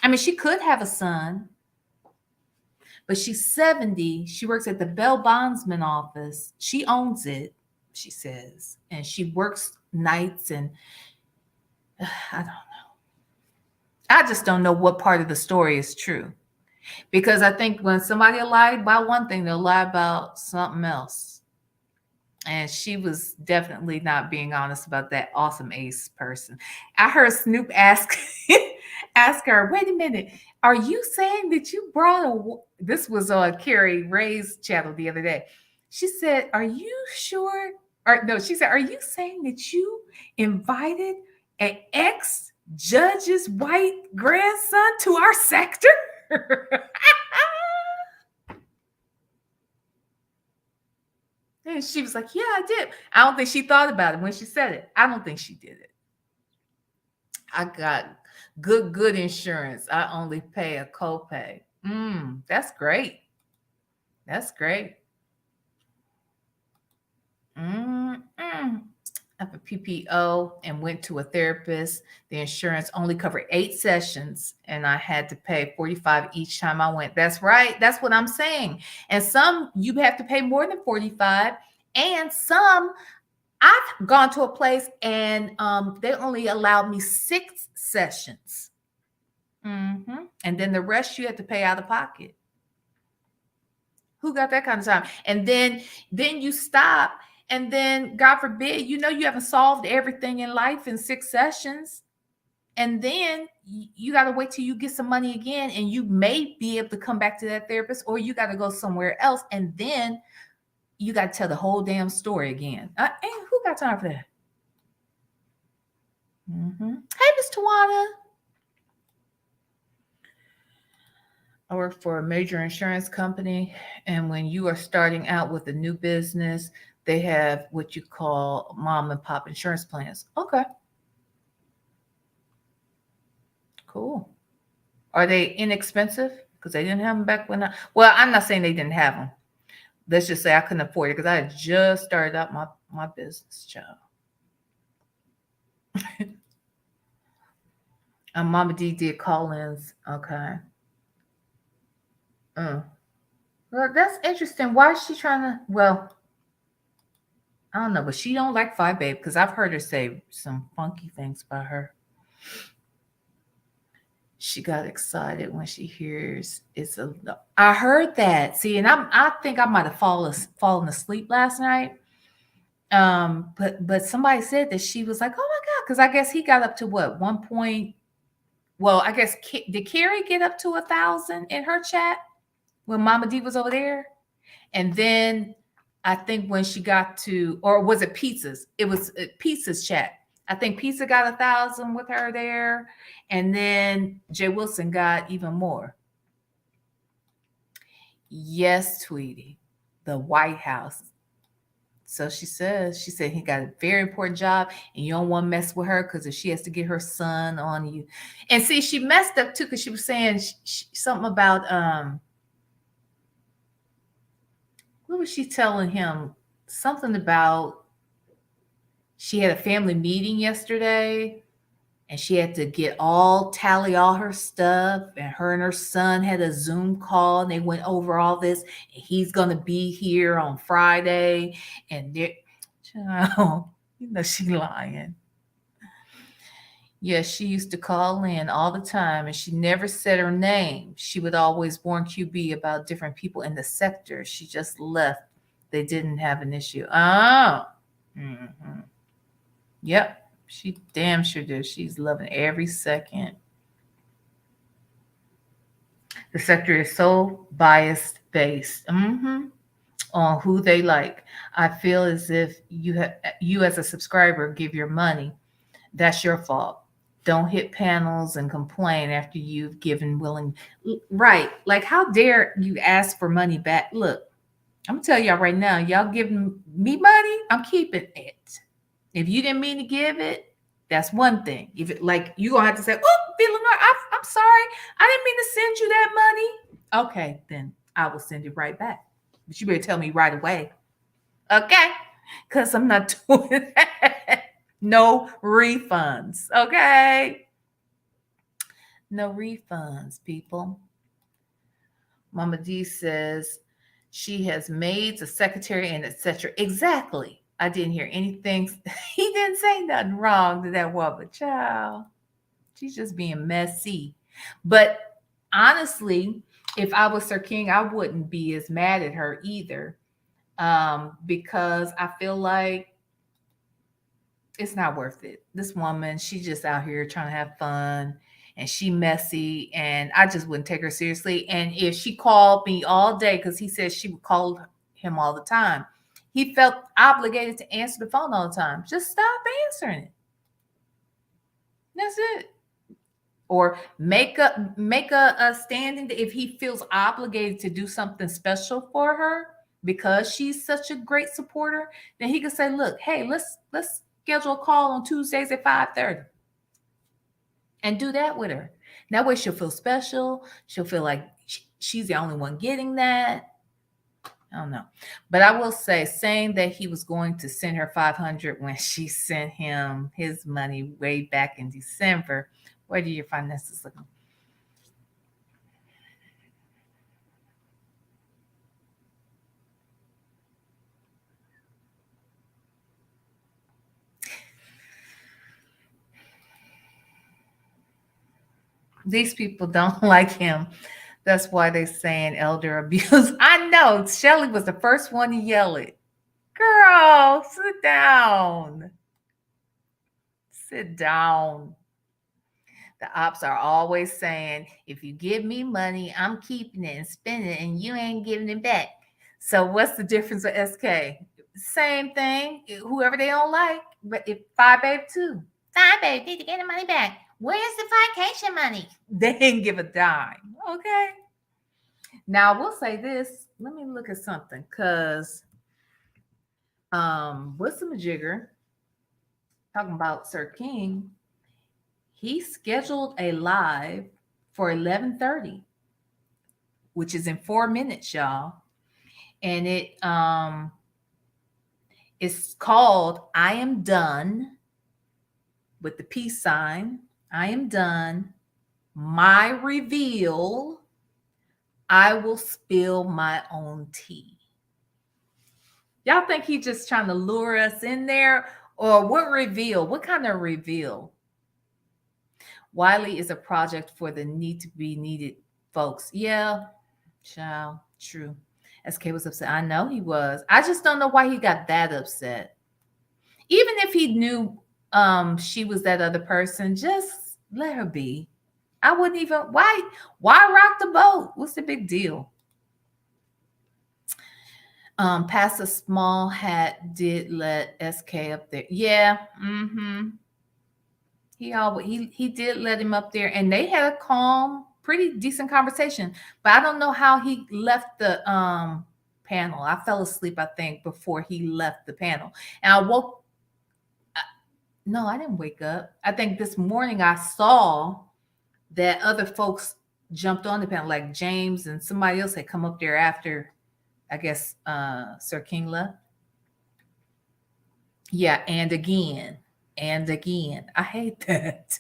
I mean, she could have a son, but she's 70. She works at the Bell Bondsman office. She owns it, she says, and she works nights, and I don't know. I just don't know what part of the story is true. Because I think when somebody lied about one thing, they'll lie about something else. And she was definitely not being honest about that Awesome Ace person. I heard Snoop ask her, wait a minute, are you saying that you brought this was on Carrie Ray's channel the other day. She said, are you sure? Or no, she said, are you saying that you invited an ex-judge's white grandson to our sector? And she was like, yeah, I did. I don't think she thought about it when she said it. I don't think she did it. I got good insurance. I only pay a copay. That's great. That's great. I have a PPO and went to a therapist. The insurance only covered 8 sessions, and I had to pay $45 each time I went. That's right. That's what I'm saying. And some you have to pay more than $45, and some I've gone to a place and they only allowed me 6 sessions. And then the rest you had to pay out of pocket. Who got that kind of time? And then you stop, and then God forbid, you haven't solved everything in life in 6 sessions. And then you got to wait till you get some money again, and you may be able to come back to that therapist, or you got to go somewhere else, and then you got to tell the whole damn story again. And who got time for that? Hey, Miss Tawana. I work for a major insurance company, and when you are starting out with a new business, they have what you call mom and pop insurance plans. Okay. Cool. Are they inexpensive? Because they didn't have them back when well, I'm not saying they didn't have them. Let's just say I couldn't afford it because I had just started out my business, child. Mama D did call-ins. Okay. Well, that's interesting. Why is she trying to? Well, I don't know, but she don't like Five Babe because I've heard her say some funky things about her. She got excited when she hears it's a. I heard that. See, and I think I might have fallen asleep last night. But somebody said that she was like, oh my God, because I guess he got up to what 1 point. Well, I guess did Carrie get up to 1,000 in her chat when Mama D was over there? And then I think when she got to, or was it Pizza's? It was Pizza's chat. I think Pizza got 1,000 with her there. And then Jay Wilson got even more. Yes, Tweety, the White House. So she said he got a very important job and you don't want to mess with her because if she has to get her son on you. And see, she messed up too because she was saying something about, what was she telling him? Something about she had a family meeting yesterday and she had to tally all her stuff, and her son had a Zoom call and they went over all this, and he's going to be here on Friday, and child, she lying. Yes, she used to call in all the time and she never said her name. She would always warn QB about different people in the sector. She just left. They didn't have an issue. Oh. Yep. She damn sure did. She's loving every second. The sector is so biased based on who they like. I feel as if you as a subscriber give your money. That's your fault. Don't hit panels and complain after you've given willing. Right. Like, how dare you ask for money back? Look, I'm going to tell y'all right now, y'all giving me money, I'm keeping it. If you didn't mean to give it, that's one thing. If it, like, you're going to have to say, oh, Villanor, I'm sorry. I didn't mean to send you that money. Okay, then I will send it right back. But you better tell me right away. Okay? Because I'm not doing that. No refunds. Okay? No refunds, people. Mama D says she has maids, a secretary, and etc. Exactly. I didn't hear anything. He didn't say nothing wrong to that woman, child. She's just being messy. But honestly, if I was Sir King, I wouldn't be as mad at her either, because I feel like it's not worth it. This woman, she's just out here trying to have fun, and she messy, and I just wouldn't take her seriously. And if she called me all day, because he said she would call him all the time, he felt obligated to answer the phone all the time. Just stop answering it. That's it. Or make a standing if he feels obligated to do something special for her because she's such a great supporter, then he could say, look, hey, let's schedule a call on Tuesdays at 5:30 and do that with her. That way she'll feel special. She'll feel like she's the only one getting that. I don't know. But I will say, saying that he was going to send her 500 when she sent him his money way back in December, where do your finances look? These people don't like him. That's why they saying elder abuse. I know Shelly was the first one to yell it. Girl, sit down. Sit down. The ops are always saying, if you give me money, I'm keeping it and spending it, and you ain't giving it back. So what's the difference with SK? Same thing. Whoever they don't like, but if Five Babe too. Five Babe need to get the money back. Where's the vacation money? They didn't give a dime. Okay. Now I will say this. Let me look at something, cause what's the majigger talking about Sir King? He scheduled a live for 11:30, which is in 4 minutes, y'all. And it's called I Am Done with the peace sign. I am done. My reveal. I will spill my own tea. Y'all think he's just trying to lure us in there? Or what reveal? What kind of reveal? Wiley is a project for the need to be needed folks. Yeah, child, true. SK was upset. I know he was. I just don't know why he got that upset. Even if he knew she was that other person, just let her be. I wouldn't even why rock the boat? What's the big deal? Pastor Small Hat did let SK up there. Yeah. Mm-hmm. He did let him up there, and they had a calm, pretty decent conversation. But I don't know how he left the panel. I fell asleep, I think, before he left the panel, and I woke. No, I didn't wake up. I think this morning I saw that other folks jumped on the panel, like James and somebody else had come up there after, I guess, Sir King left. Yeah, and again. And again. I hate that.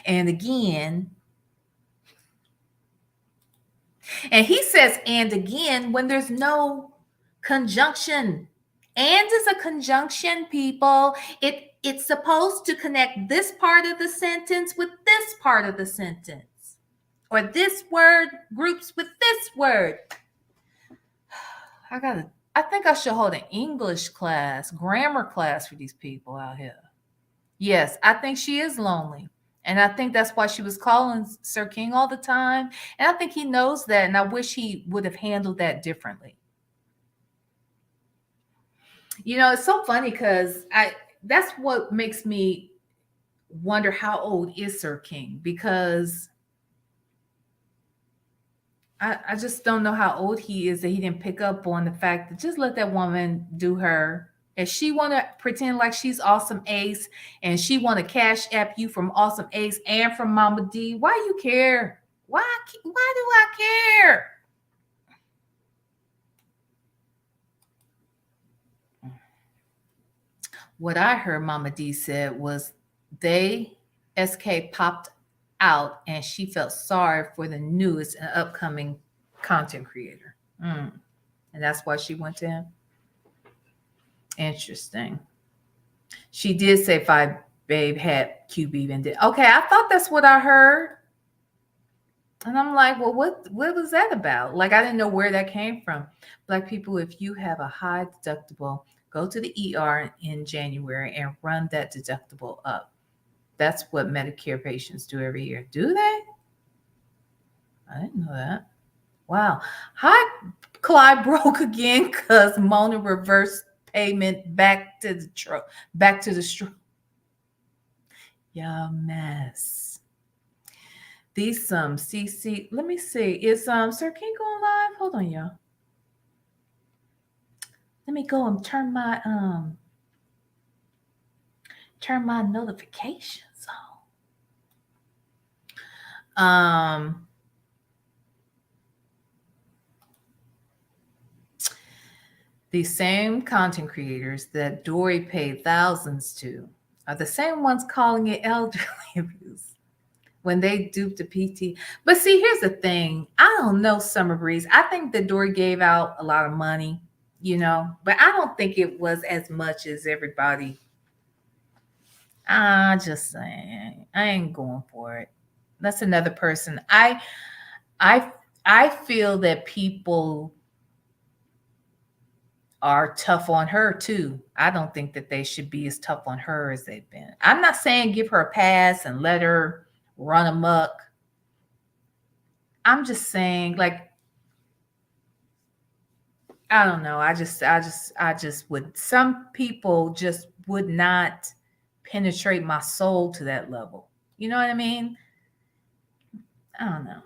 And again. And he says and again when there's no conjunction. And is a conjunction, people. It's supposed to connect this part of the sentence with this part of the sentence. Or this word groups with this word. I think I should hold an English class, grammar class for these people out here. Yes, I think she is lonely. And I think that's why she was calling Sir King all the time. And I think he knows that. And I wish he would have handled that differently. You know, it's so funny because that's what makes me wonder how old is Sir King, because I just don't know how old he is that he didn't pick up on the fact that just let that woman do her. If she want to pretend like she's Awesome Ace and she want to cash app you from Awesome Ace and from Mama D, why you care? Why do I care? What I heard Mama D said was SK popped out and she felt sorry for the newest and upcoming content creator. And that's why she went to him. Interesting. She did say Five Babe had QB and did. Okay, I thought that's what I heard. And I'm like, well, what was that about? Like, I didn't know where that came from. Black people, if you have a high deductible, go to the ER in January and run that deductible up. That's what Medicare patients do every year. Do they? I didn't know that. Wow. Hi, Clyde broke again because Mona reversed payment back to the stroke. Yeah, mess. These CC. Let me see. Is Sir King going live? Hold on, y'all. Let me go and turn my notifications on. These same content creators that Dory paid thousands to are the same ones calling it elderly abuse when they duped a PT. But see, here's the thing. I don't know, Summer Breeze. I think that Dory gave out a lot of money, but I don't think it was as much as everybody I just saying, I ain't going for it. That's another person. I I feel that people are tough on her too. I don't think that they should be as tough on her as they've been. I'm not saying give her a pass and let her run amok. I'm just saying, like, I don't know. I just would. Some people just would not penetrate my soul to that level. You know what I mean? I don't know.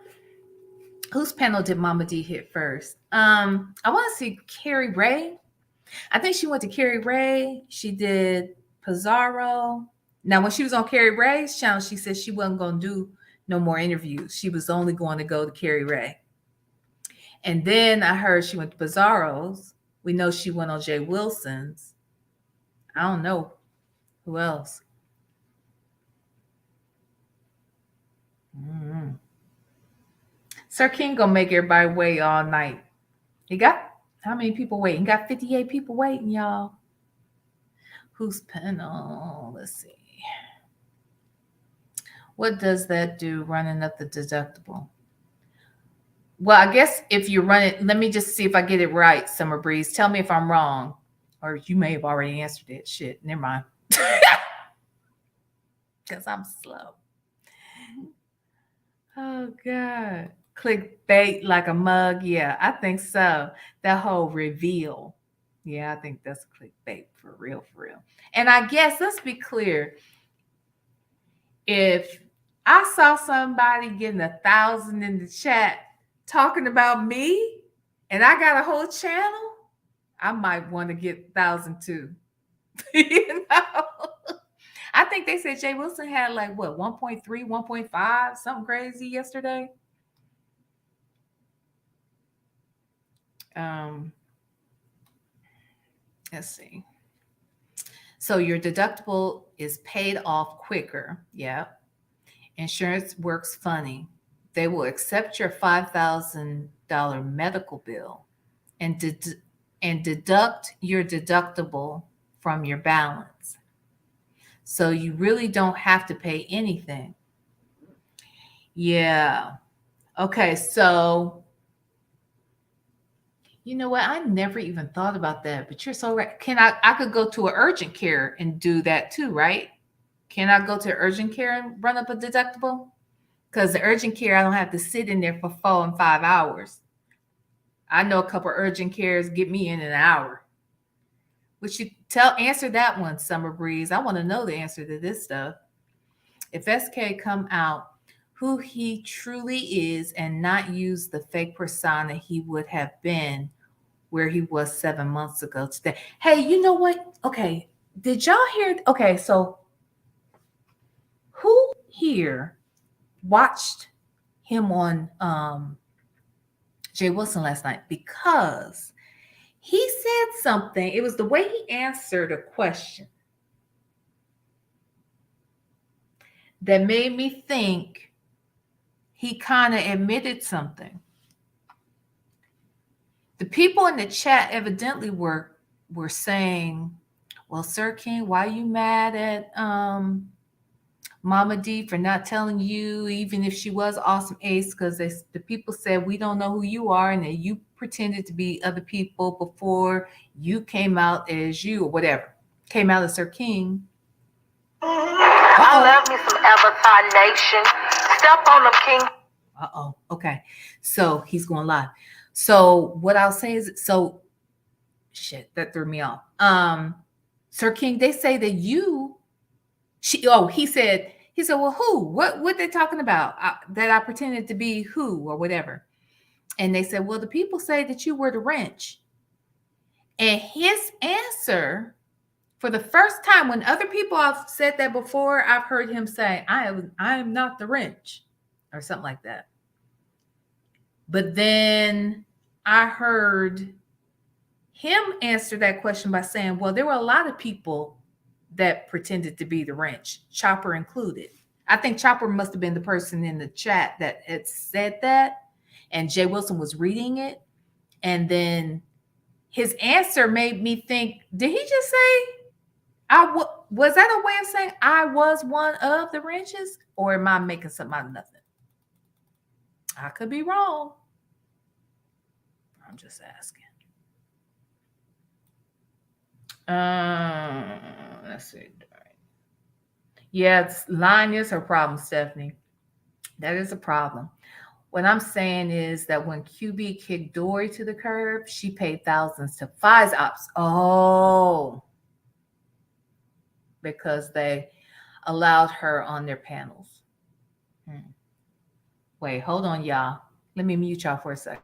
Whose panel did Mama D hit first? I want to see Carrie Ray. I think she went to Carrie Ray. She did Pizarro. Now, when she was on Carrie Ray's channel, she said she wasn't going to do no more interviews. She was only going to go to Carrie Ray. And then I heard she went to Pizarro's. We know she went on Jay Wilson's. I don't know who else. Mm-hmm. Sir King gonna make everybody wait all night. He got how many people waiting? He got 58 people waiting, y'all. Who's panel? Let's see. What does that do running up the deductible? Well, I guess if you run it, let me just see if I get it right, Summer Breeze. Tell me if I'm wrong. Or you may have already answered it. Shit, never mind. Because I'm slow. Oh, God. Clickbait like a mug. Yeah, I think so. That whole reveal. Yeah, I think that's clickbait for real, for real. And I guess, let's be clear. If I saw somebody getting 1,000 in the chat talking about me and I got a whole channel, I might want to get 1,000 too. You know? I think they said Jay Wilson had like what 1.3, 1.5, something crazy yesterday. Let's see. So your deductible is paid off quicker. Yeah. Insurance works funny. They will accept your $5,000 medical bill and deduct your deductible from your balance. So you really don't have to pay anything. Yeah. Okay, so you know what? I never even thought about that, but you're so right. I could go to an urgent care and do that too, right? Can I go to urgent care and run up a deductible? Because the urgent care, I don't have to sit in there for 4 and 5 hours. I know a couple urgent cares get me in an hour. Would you answer that one, Summer Breeze? I want to know the answer to this stuff. If SK come out who he truly is and not use the fake persona he would have been where he was 7 months ago today. Hey, you know what? Okay, did y'all hear? Okay, so who here watched him on Jay Wilson last night? Because he said something. It was the way he answered a question that made me think he kind of admitted something. The people in the chat evidently were saying, well, Sir King, why are you mad at Mama D for not telling you, even if she was Awesome Ace? Because the people said, we don't know who you are and that you pretended to be other people before you came out as you or whatever. Came out as Sir King. I love me some Avatar Nation. Step on them, King. Uh-oh. Okay. So he's going live. So what I'll say is, so shit, that threw me off. Sir King, they say that he said, well, who? What they talking about? That I pretended to be who or whatever. And they said, well, the people say that you were the wrench. And his answer, for the first time, when other people have said that before, I've heard him say, I am not the wrench or something like that. But then I heard him answer that question by saying, well, there were a lot of people that pretended to be the wrench, Chopper included. I think Chopper must have been the person in the chat that had said that, and Jay Wilson was reading it. And then his answer made me think, did he just say, was that a way of saying I was one of the wrenches, or am I making something out of nothing? I could be wrong. I'm just asking. Let's see. Yeah, lying is her problem, Stephanie. That is a problem. What I'm saying is that when QB kicked Dory to the curb, she paid thousands to Fi's ops. Oh, because they allowed her on their panels. Wait, hold on, y'all. Let me mute y'all for a second.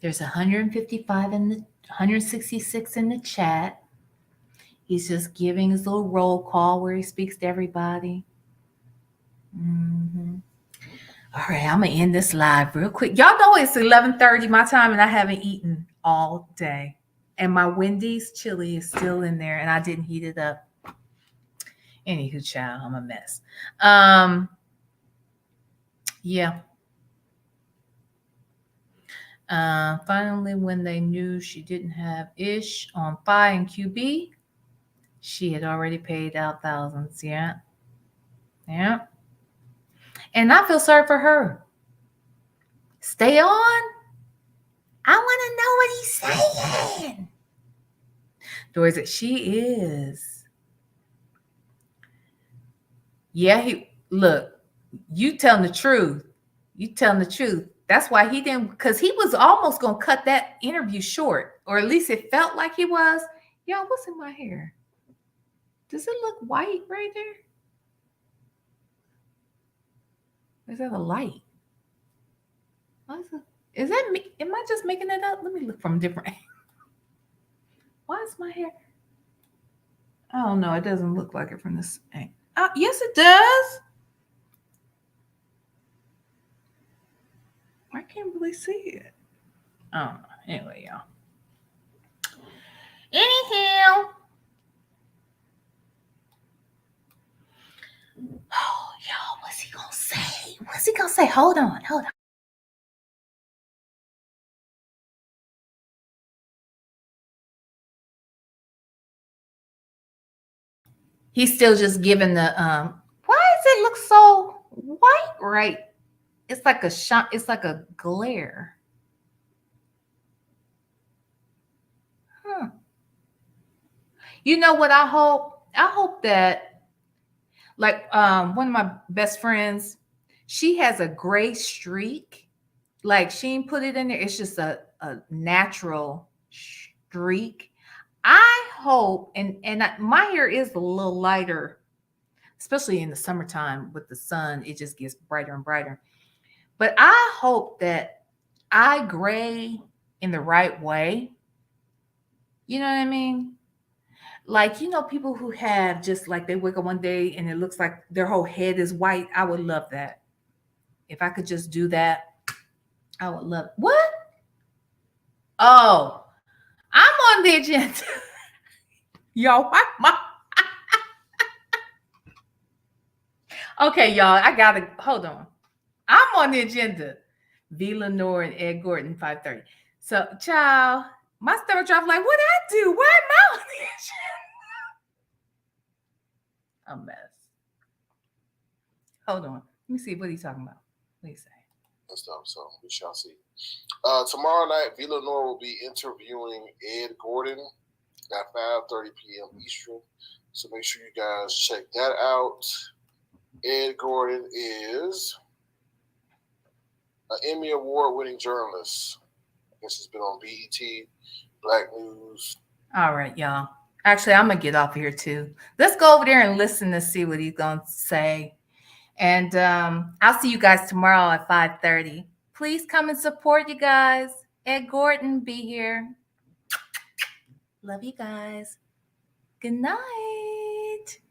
There's 155 in the 166 in the chat. He's just giving his little roll call where he speaks to everybody. All right, I'm gonna end this live real quick. Y'all know it's 11:30 my time, and I haven't eaten all day. And my Wendy's chili is still in there, and I didn't heat it up. Anywho, child, I'm a mess. Yeah. Finally, when they knew she didn't have Ish on Fi and QB, she had already paid out thousands. Yeah. Yeah. And I feel sorry for her. Stay on. I want to know what he's saying. Doris said, she is. Yeah, look, you telling the truth. You telling the truth. That's why he didn't, because he was almost going to cut that interview short, or at least it felt like he was. Y'all, what's in my hair? Does it look white right there? Is that a light? Is that me? Am I just making it up? Let me look from different angles. Why is my hair? Oh, no, it doesn't look like it from this angle. Yes, it does. I can't really see it. Oh, anyway, y'all. Anyhow. Oh, y'all, what's he gonna say? What's he gonna say? Hold on. He's still just giving the why does it look so white? Right. It's like a shot, it's like a glare. You know what I hope? I hope that, like, one of my best friends, she has a gray streak. Like, she didn't put it in there. It's just a natural streak. I hope, and my hair is a little lighter, especially in the summertime with the sun. It just gets brighter and brighter. But I hope that I gray in the right way. You know what I mean? Like, you know, people who have just like they wake up one day and it looks like their whole head is white. I would love that. If I could just do that, I would love it. What? Oh, I'm on the agenda. Y'all, why my okay, y'all, I gotta hold on. I'm on the agenda. V. Lenore and Ed Gordon, 5:30. So, child, my stomach dropped like, what did I do? Why am I on the agenda? A mess. Hold on. Let me see what he's talking about. What do you say? And stuff, so we shall see. Tomorrow night, Villanor will be interviewing Ed Gordon at 5:30 p.m. Eastern. So make sure you guys check that out. Ed Gordon is an Emmy Award-winning journalist. This has been on BET, Black News. All right, y'all. Actually, I'm going to get off of here, too. Let's go over there and listen to see what he's going to say. And I'll see you guys tomorrow at 5:30. Please come and support you guys. Ed Gordon, be here. Love you guys. Good night.